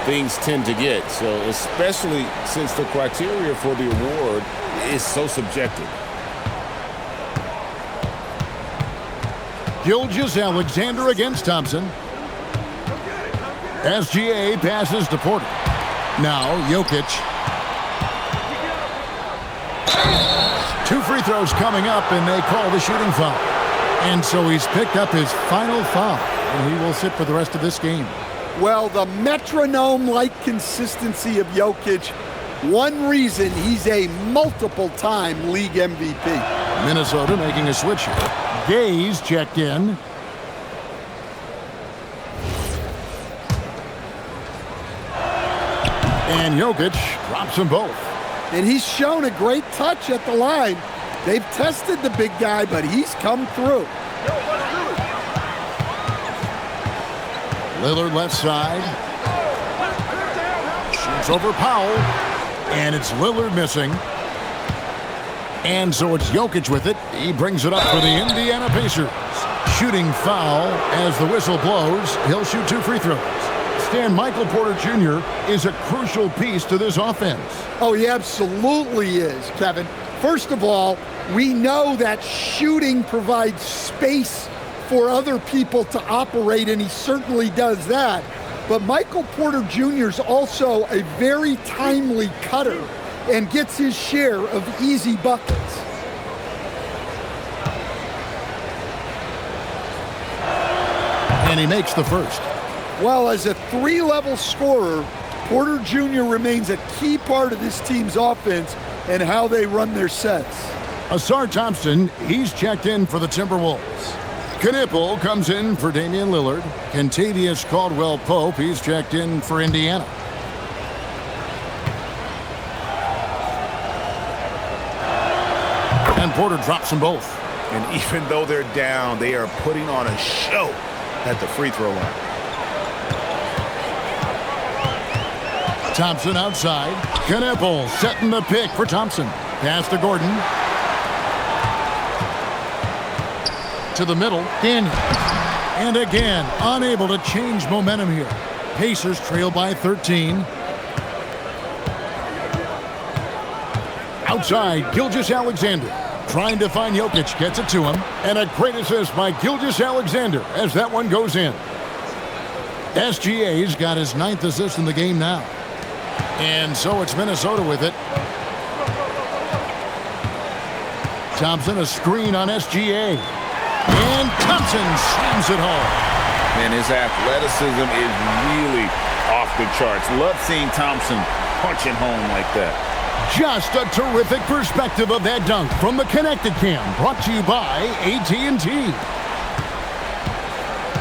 things tend to get. So especially since the criteria for the award is so subjective. Gilgeous-Alexander against Thompson. SGA passes to Porter. Now Jokic. 2 free throws coming up, and they call the shooting foul. And so he's picked up his final foul, and he will sit for the rest of this game. Well, the metronome-like consistency of Jokic, one reason he's a multiple-time league MVP. Minnesota making a switch here. Gaze checked in. And Jokic drops them both. And he's shown a great touch at the line. They've tested the big guy, but he's come through. Lillard left side. Shoots over Powell. And it's Lillard missing. And so it's Jokic with it. He brings it up for the Indiana Pacers. Shooting foul as the whistle blows. He'll shoot 2 free throws. Stan, Michael Porter Jr. is a crucial piece to this offense. Oh, he absolutely is, Kevin. First of all, we know that shooting provides space for other people to operate, and he certainly does that. But Michael Porter Jr. is also a very timely cutter and gets his share of easy buckets. And he makes the first. Well, as a 3-level scorer, Porter Jr. remains a key part of this team's offense and how they run their sets. Asar Thompson, he's checked in for the Timberwolves. Knipple comes in for Damian Lillard. Kentavious Caldwell-Pope, he's checked in for Indiana. And Porter drops them both. And even though they're down, they are putting on a show at the free throw line. Thompson outside. Knipple setting the pick for Thompson. Pass to Gordon. To the middle. Daniels. And again, unable to change momentum here. Pacers trail by 13. Outside, Gilgeous-Alexander. Trying to find Jokic, gets it to him. And a great assist by Gilgeous-Alexander as that one goes in. SGA's got his 9th assist in the game now. And so it's Minnesota with it. Thompson, a screen on SGA. And Thompson slams it home. Man, his athleticism is really off the charts. Love seeing Thompson punching home like that. Just a terrific perspective of that dunk from the Connected Cam, brought to you by AT&T.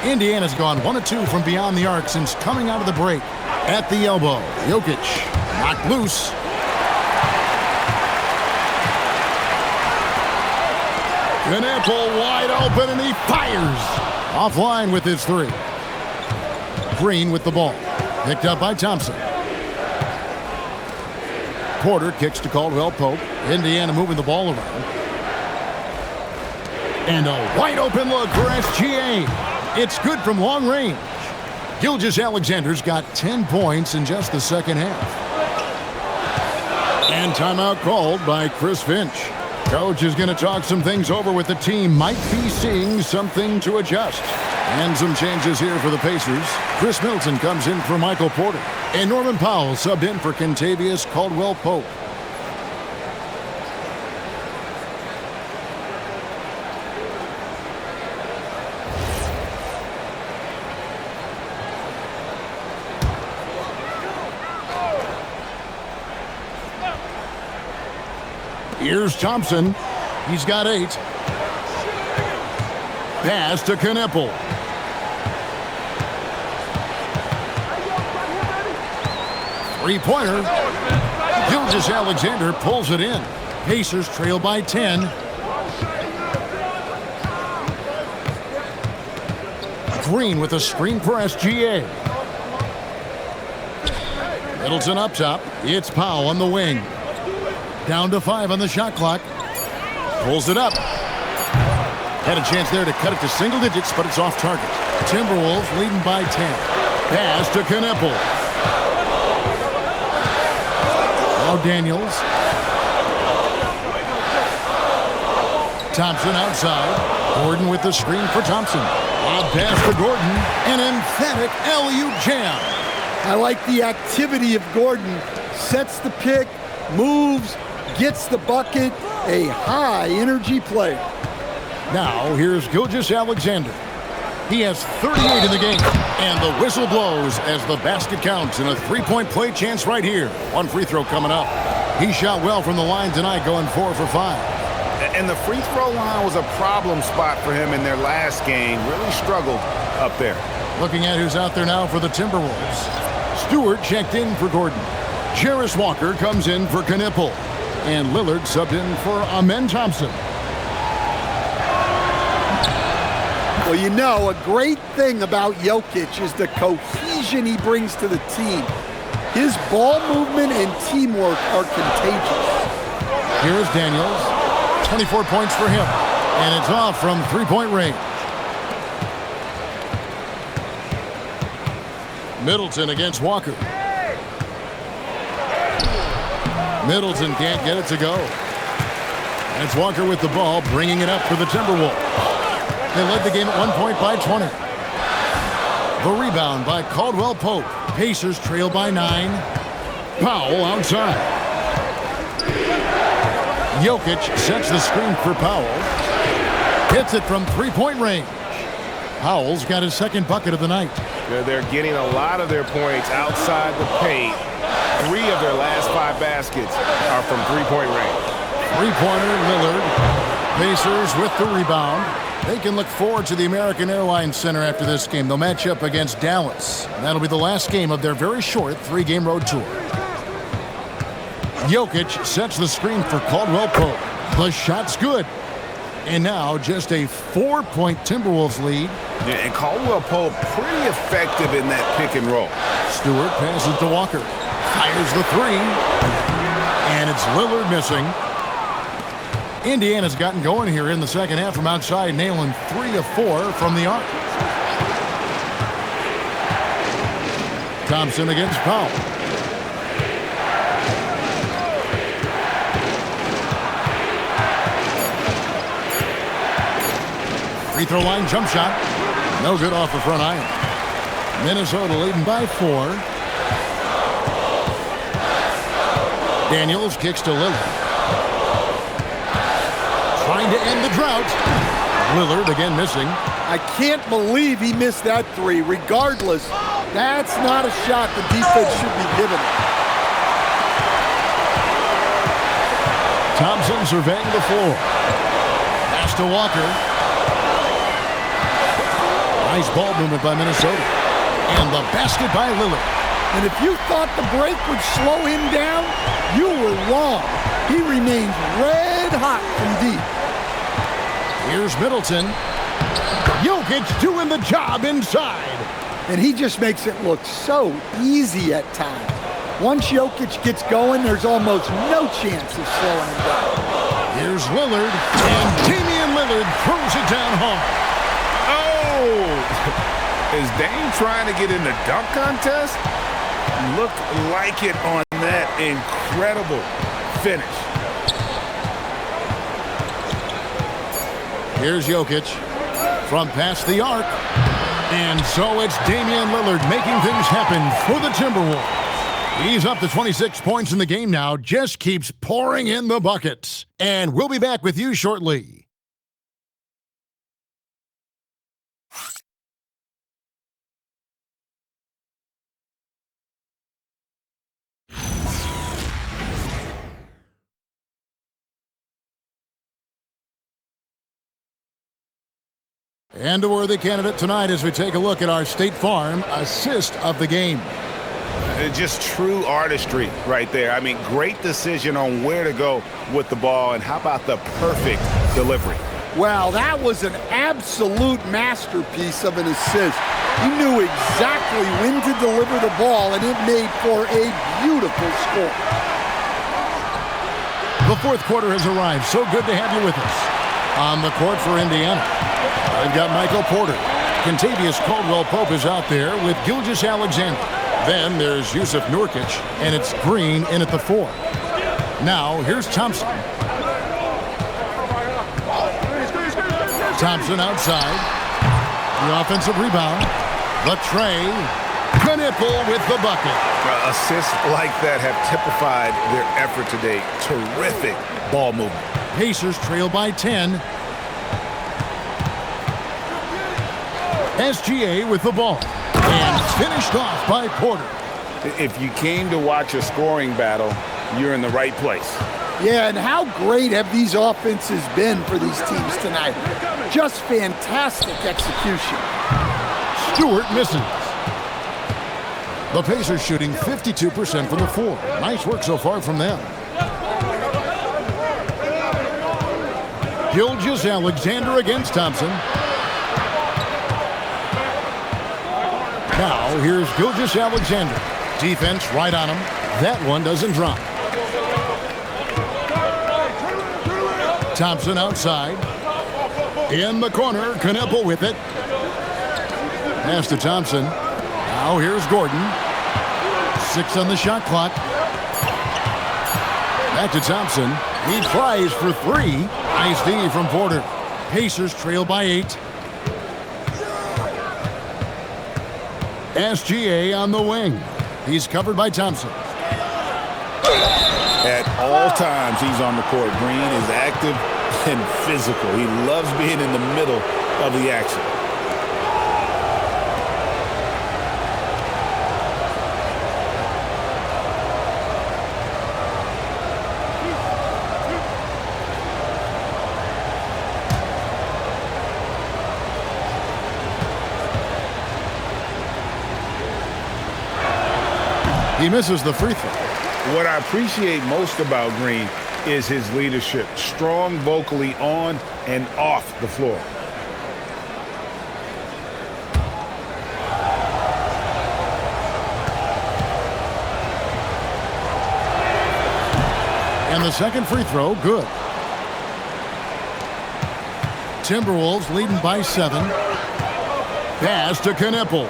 Indiana's gone 1 of 2 from beyond the arc since coming out of the break. At the elbow, Jokic knocked loose. Knipple wide open, and he fires. Offline with his 3. Green with the ball. Picked up by Thompson. Porter kicks to Caldwell-Pope. Indiana moving the ball around. And a wide open look for SGA. It's good from long range. Gilgeous-Alexander's got 10 points in just the second half. And timeout called by Chris Finch. Coach is going to talk some things over with the team. Might be seeing something to adjust. And some changes here for the Pacers. Chris Middleton comes in for Michael Porter. And Norman Powell subbed in for Kentavious Caldwell-Pope. Here's Thompson. He's got 8. Pass to Knipple. Three-pointer. Gilgeous-Alexander pulls it in. Pacers trail by 10. Green with a screen for SGA. Middleton up top. It's Powell on the wing. Down to 5 on the shot clock. Pulls it up. Had a chance there to cut it to single digits, but it's off target. Timberwolves leading by 10. Pass to Knueppel. Now Daniels. Thompson outside. Gordon with the screen for Thompson. Lob pass to Gordon. An emphatic alley-oop jam. I like the activity of Gordon. Sets the pick, moves, gets the bucket. A high-energy player. Now, here's Gilgeous-Alexander. He has 38 in the game, and the whistle blows as the basket counts in a three-point play chance right here. One free throw coming up. He shot well from the line tonight, going 4 for 5. And the free throw line was a problem spot for him in their last game. Really struggled up there. Looking at who's out there now for the Timberwolves. Stewart checked in for Gordon. Jarris Walker comes in for Knueppel. And Lillard subbed in for Amen Thompson. Well, you know, a great thing about Jokic is the cohesion he brings to the team. His ball movement and teamwork are contagious. Here's Daniels. 24 points for him. And it's off from three-point range. Middleton against Walker. Middleton can't get it to go. It's Walker with the ball, bringing it up for the Timberwolves. They led the game at 1 point by 20. The rebound by Caldwell Pope. Pacers trail by 9. Powell outside. Jokic sets the screen for Powell. Hits it from three-point range. Powell's got his second bucket of the night. They're getting a lot of their points outside the paint. 3 of their last 5 baskets are from three-point range. Three-pointer, Lillard. Pacers with the rebound. They can look forward to the American Airlines Center after this game. They'll match up against Dallas. That'll be the last game of their very short 3-game road tour. Jokic sets the screen for Caldwell Pope. The shot's good. And now just a 4-point Timberwolves lead. Yeah, and Caldwell Pope pretty effective in that pick and roll. Stewart passes to Walker. Fires the 3. And it's Lillard missing. Indiana's gotten going here in the second half from outside, nailing 3 of 4 from the arc. Thompson against Powell. Free throw line jump shot. No good off the front iron. Minnesota leading by 4. Daniels kicks to Lillard. Trying to end the drought. Lillard again missing. I can't believe he missed that 3. Regardless, that's not a shot the defense should be given. Thompson surveying the floor. Pass to Walker. Nice ball movement by Minnesota. And the basket by Lillard. And if you thought the break would slow him down, you were wrong. He remains red hot from deep. Here's Middleton. Jokic doing the job inside. And he just makes it look so easy at times. Once Jokic gets going, there's almost no chance of slowing him down. Here's Lillard. And Damian Lillard throws it down hard. Oh! Is Dame trying to get in the dunk contest? Looked like it on that incredible finish. Here's Jokic from past the arc. And so it's Damian Lillard making things happen for the Timberwolves. He's up to 26 points in the game now, just keeps pouring in the buckets. And we'll be back with you shortly. And a worthy candidate tonight as we take a look at our State Farm assist of the game. Just true artistry right there. I mean, great decision on where to go with the ball, and how about the perfect delivery? Well, that was an absolute masterpiece of an assist. He knew exactly when to deliver the ball, and it made for a beautiful score. The fourth quarter has arrived. So good to have you with us. On the court for Indiana, I've got Michael Porter. Contavious Caldwell-Pope is out there with Gilgeous-Alexander. Then there's Yusuf Nurkic, and it's Green in at the 4. Now, here's Thompson. Thompson outside. The offensive rebound. The tray. Knipple with the bucket. Assists like that have typified their effort today. Terrific ball movement. Pacers trail by 10. SGA with the ball. And finished off by Porter. If you came to watch a scoring battle, you're in the right place. Yeah, and how great have these offenses been for these teams tonight? Just fantastic execution. Stewart misses. The Pacers shooting 52% from the 4. Nice work so far from them. Gilgeous-Alexander against Thompson. Now, here's Gilgeous-Alexander. Defense right on him. That one doesn't drop. Thompson outside. In the corner, Knipple with it. Pass to Thompson. Now here's Gordon. 6 on the shot clock. Back to Thompson. He tries for 3. Nice D from Porter. Pacers trail by 8. SGA on the wing. He's covered by Thompson. At all times he's on the court. Green is active and physical. He loves being in the middle of the action. He misses the free throw. What I appreciate most about Green is his leadership. Strong vocally on and off the floor. And the second free throw, good. Timberwolves leading by 7. Pass to Knipple.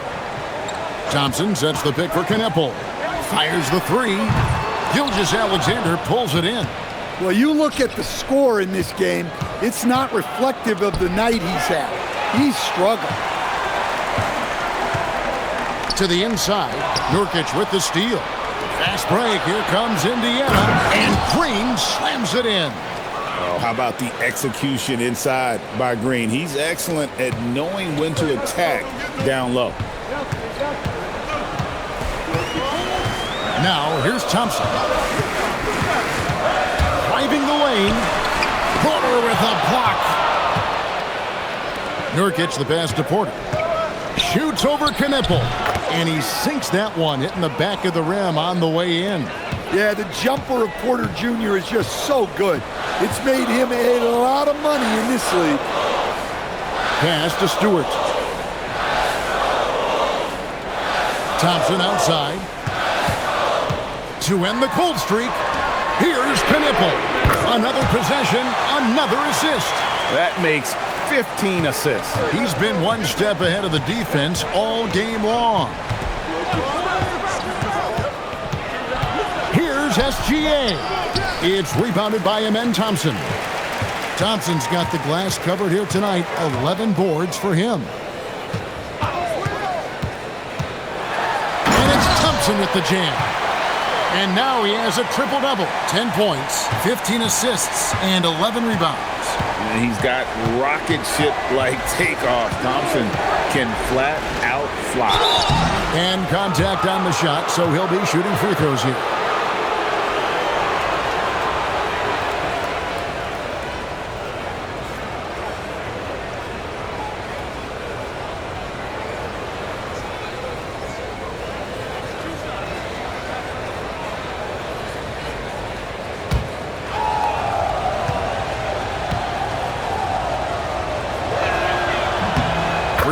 Thompson sets the pick for Knipple. Fires the 3. Gilgeous-Alexander pulls it in. Well, you look at the score in this game, it's not reflective of the night he's had. He's struggled. To the inside, Nurkic with the steal. Fast break, here comes Indiana, and Green slams it in. Oh, how about the execution inside by Green? He's excellent at knowing when to attack down low. Now, here's Thompson. Driving the lane. Porter with a block. Nurkic the pass to Porter. Shoots over Knipple. And he sinks that one, hitting the back of the rim on the way in. Yeah, the jumper of Porter Jr. is just so good. It's made him a lot of money in this league. Pass to Stewart. Thompson outside. To end the cold streak, here's Knipple. Another possession, another assist. That makes 15 assists. He's been one step ahead of the defense all game long. Here's SGA. It's rebounded by Amen Thompson. Thompson's got the glass covered here tonight. 11 boards for him. And it's Thompson with the jam. And now he has a triple-double. 10 points, 15 assists, and 11 rebounds. And he's got rocket ship-like takeoff. Thompson can flat out fly. And contact on the shot, so he'll be shooting free throws here.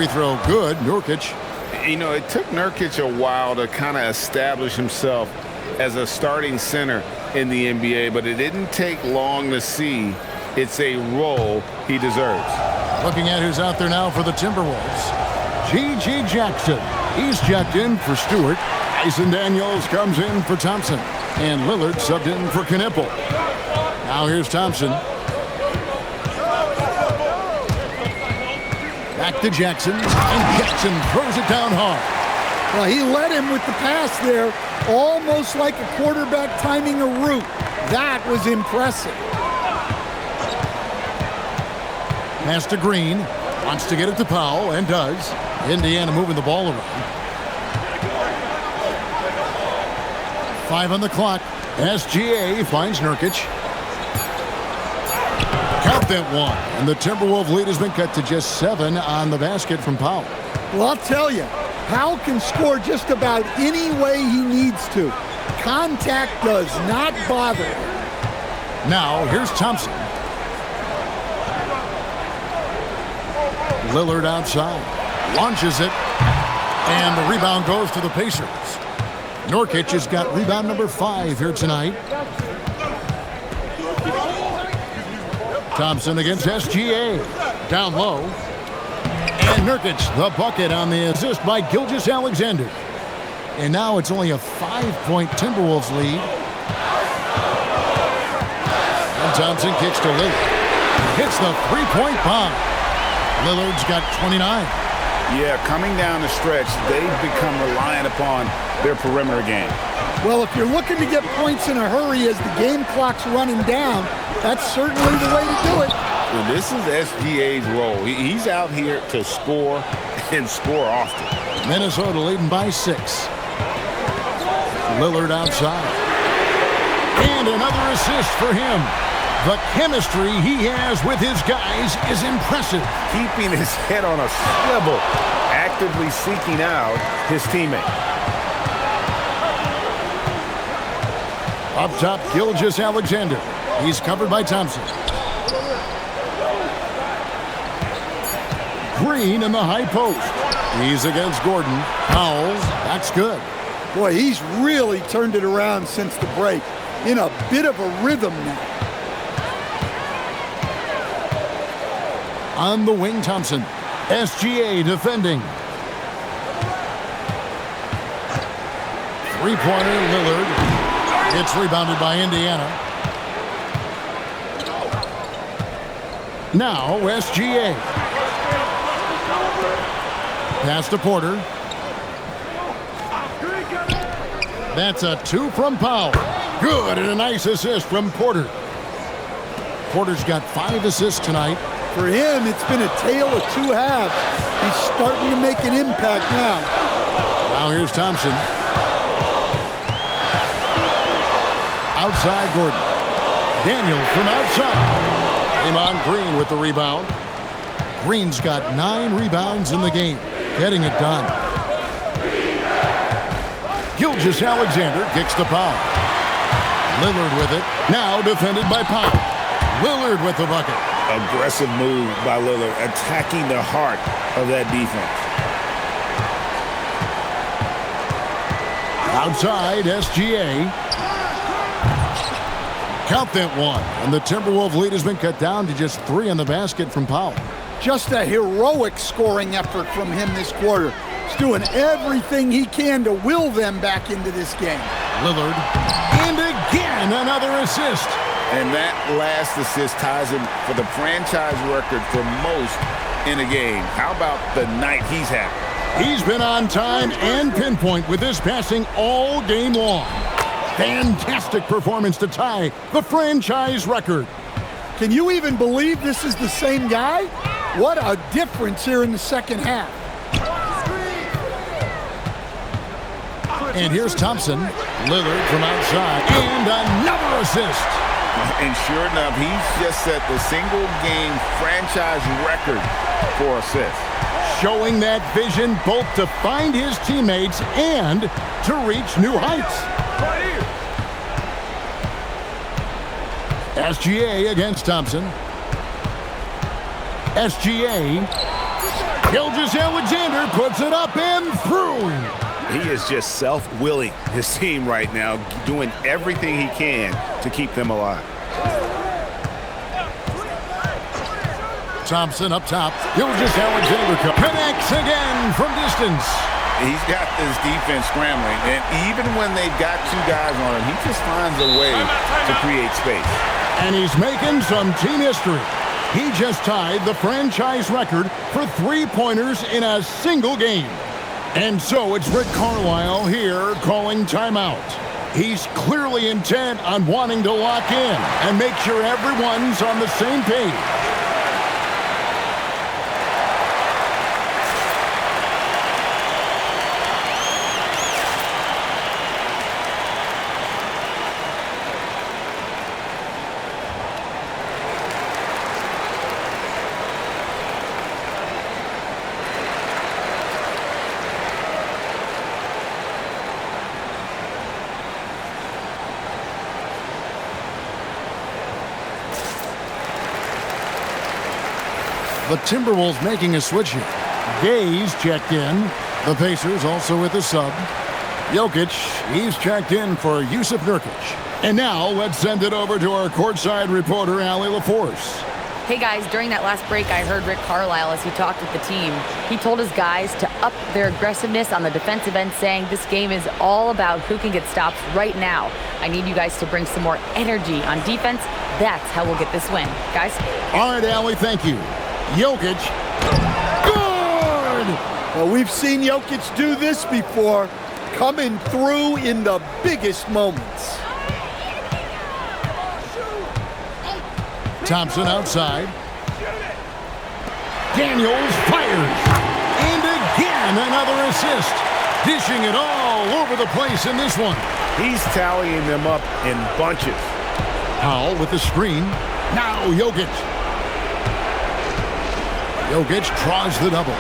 Free throw good. Nurkic. You know, it took Nurkic a while to kind of establish himself as a starting center in the NBA, but it didn't take long to see it's a role he deserves. Looking at who's out there now for the Timberwolves. G.G. Jackson. He's checked in for Stewart. Tyson Daniels comes in for Thompson. And Lillard subbed in for Knipple. Now here's Thompson. Back to Jackson. And Jackson throws it down hard. Well, he led him with the pass there, almost like a quarterback timing a route. That was impressive. Pass to Green. Wants to get it to Powell, and does. Indiana moving the ball around. 5 on the clock. SGA finds Nurkic. Count that one. And the Timberwolves lead has been cut to just 7 on the basket from Powell. Well, I'll tell you, Powell can score just about any way he needs to. Contact does not bother him. Now, here's Thompson. Lillard outside. Launches it. And the rebound goes to the Pacers. Nurkic has got rebound number 5 here tonight. Thompson against SGA. Down low. And Nurkic, the bucket on the assist by Gilgeous-Alexander. And now it's only a 5-point Timberwolves lead. And Thompson kicks to Lillard. Hits the 3-point bomb. Lillard's got 29. Yeah, coming down the stretch, they've become reliant upon their perimeter game. Well, if you're looking to get points in a hurry as the game clock's running down, that's certainly the way to do it. Well, this is SGA's role. He's out here to score and score often. Minnesota leading by 6. Lillard outside. And another assist for him. The chemistry he has with his guys is impressive. Keeping his head on a swivel, actively seeking out his teammate. Up top, Gilgeous-Alexander. He's covered by Thompson. Green in the high post. He's against Gordon. Powell, that's good. Boy, he's really turned it around since the break. In a bit of a rhythm now. On the wing, Thompson. SGA defending. Three-pointer, Lillard. It's rebounded by Indiana. Now, SGA. Pass to Porter. That's a 2 from Powell. Good, and a nice assist from Porter. Porter's got 5 assists tonight. For him, it's been a tale of 2 halves. He's starting to make an impact now. Now here's Thompson. Outside Gordon. Daniel from outside. Draymond Green with the rebound. Green's got 9 rebounds in the game. Getting it done. Gilgeous-Alexander kicks to Powell. Lillard with it. Now defended by Powell. Lillard with the bucket. Aggressive move by Lillard, attacking the heart of that defense. Outside, SGA. Count that one. And the Timberwolves lead has been cut down to just 3 on the basket from Powell. Just a heroic scoring effort from him this quarter. He's doing everything he can to will them back into this game. Lillard. And again, another assist. And that last assist ties him for the franchise record for most in a game. How about the night he's having? He's been on time and pinpoint with this passing all game long. Fantastic performance to tie the franchise record. Can you even believe this is the same guy? What a difference here in the second half. And here's Thompson. Lillard from outside. And another assist. And sure enough, he's just set the single-game franchise record for assists. Showing that vision both to find his teammates and to reach new heights. SGA against Thompson. SGA. Gilgeous-Alexander puts it up and through. He is just self-willing his team right now, doing everything he can to keep them alive. Thompson up top. Gilgeous-Alexander connects again from distance. He's got this defense scrambling, and even when they've got two guys on him, he just finds a way to create space. And he's making some team history. He just tied the franchise record for three-pointers in a single game. And so it's Rick Carlisle here calling timeout. He's clearly intent on wanting to lock in and make sure everyone's on the same page. The Timberwolves making a switch here. Gay's checked in. The Pacers also with a sub. Jokic, he's checked in for Yusuf Nurkic. And now let's send it over to our courtside reporter, Allie LaForce. Hey guys, during that last break, I heard Rick Carlisle as he talked with the team. He told his guys to up their aggressiveness on the defensive end, saying this game is all about who can get stops right now. I need you guys to bring some more energy on defense. That's how we'll get this win. Guys? All right, Allie, thank you. Jokic, good! Well, we've seen Jokic do this before, coming through in the biggest moments. Thompson outside. Daniels fires. And again, another assist. Dishing it all over the place in this one. He's tallying them up in bunches. Powell with the screen. Now Jokic. Jokic draws the double.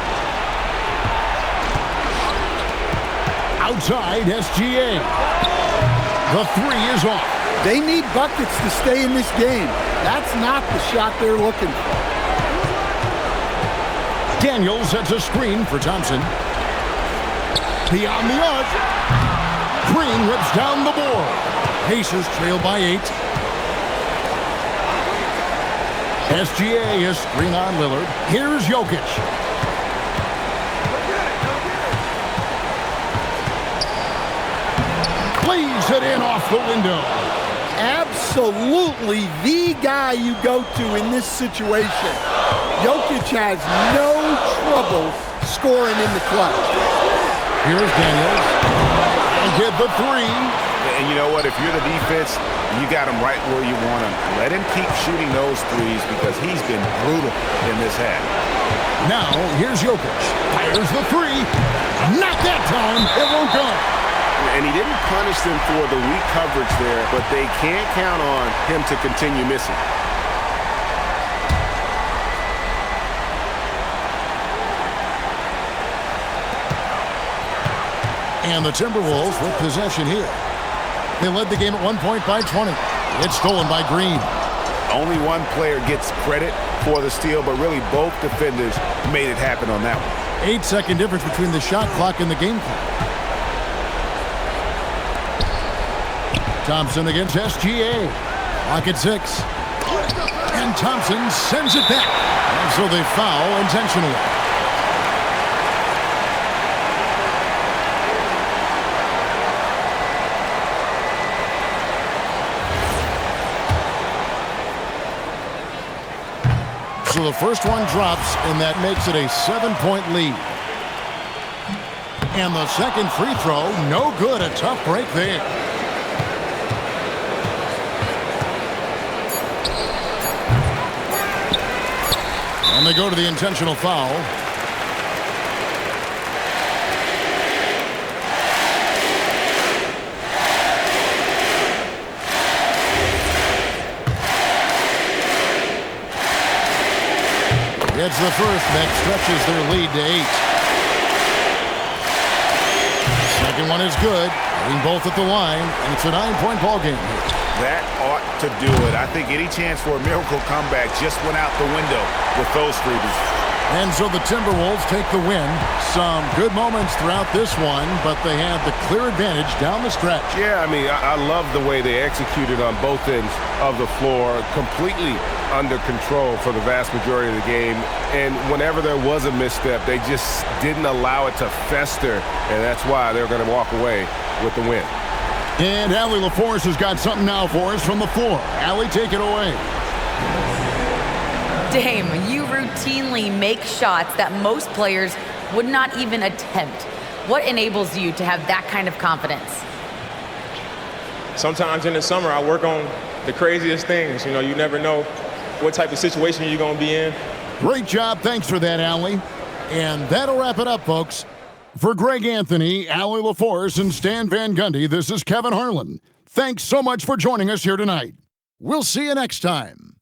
Outside, SGA. The three is off. They need buckets to stay in this game. That's not the shot they're looking for. Daniels sets a screen for Thompson. Beyond the arc. Green rips down the board. Pacers trail by 8. SGA is screen on Lillard. Here's Jokic. Plays it in off the window. Absolutely the guy you go to in this situation. Jokic has no trouble scoring in the clutch. Here's Daniels. And get the three. And you know what? If you're the defense, you got him right where you want him. Let him keep shooting those threes because he's been brutal in this half. Now, here's Jokic. Fires the three. Not that time. It won't go. And he didn't punish them for the weak coverage there, but they can't count on him to continue missing. And the Timberwolves with possession here. They led the game at one point by 20. It's stolen by Green. Only one player gets credit for the steal, but really both defenders made it happen on that one. 8-second difference between the shot clock and the game clock. Thompson against SGA. Clock at 6. And Thompson sends it back. And so they foul intentionally. So the first one drops, and that makes it a 7-point lead. And the second free throw, no good. A tough break there. And they go to the intentional foul. It's the first that stretches their lead to 8. Second one is good. Hitting both at the line, and it's a 9-point ball game here. That ought to do it. I think any chance for a miracle comeback just went out the window with those freebies. And so the Timberwolves take the win. Some good moments throughout this one, but they have the clear advantage down the stretch. Yeah, I mean, I love the way they executed on both ends of the floor, completely under control for the vast majority of the game. And whenever there was a misstep, they just didn't allow it to fester, and that's why they're going to walk away with the win. And Allie LaForce has got something now for us from the floor. Allie, take it away. Dame, you routinely make shots that most players would not even attempt. What enables you to have that kind of confidence? Sometimes in the summer, I work on the craziest things. You know, you never know what type of situation you're going to be in. Great job. Thanks for that, Allie. And that'll wrap it up, folks. For Greg Anthony, Allie LaForce, and Stan Van Gundy, this is Kevin Harlan. Thanks so much for joining us here tonight. We'll see you next time.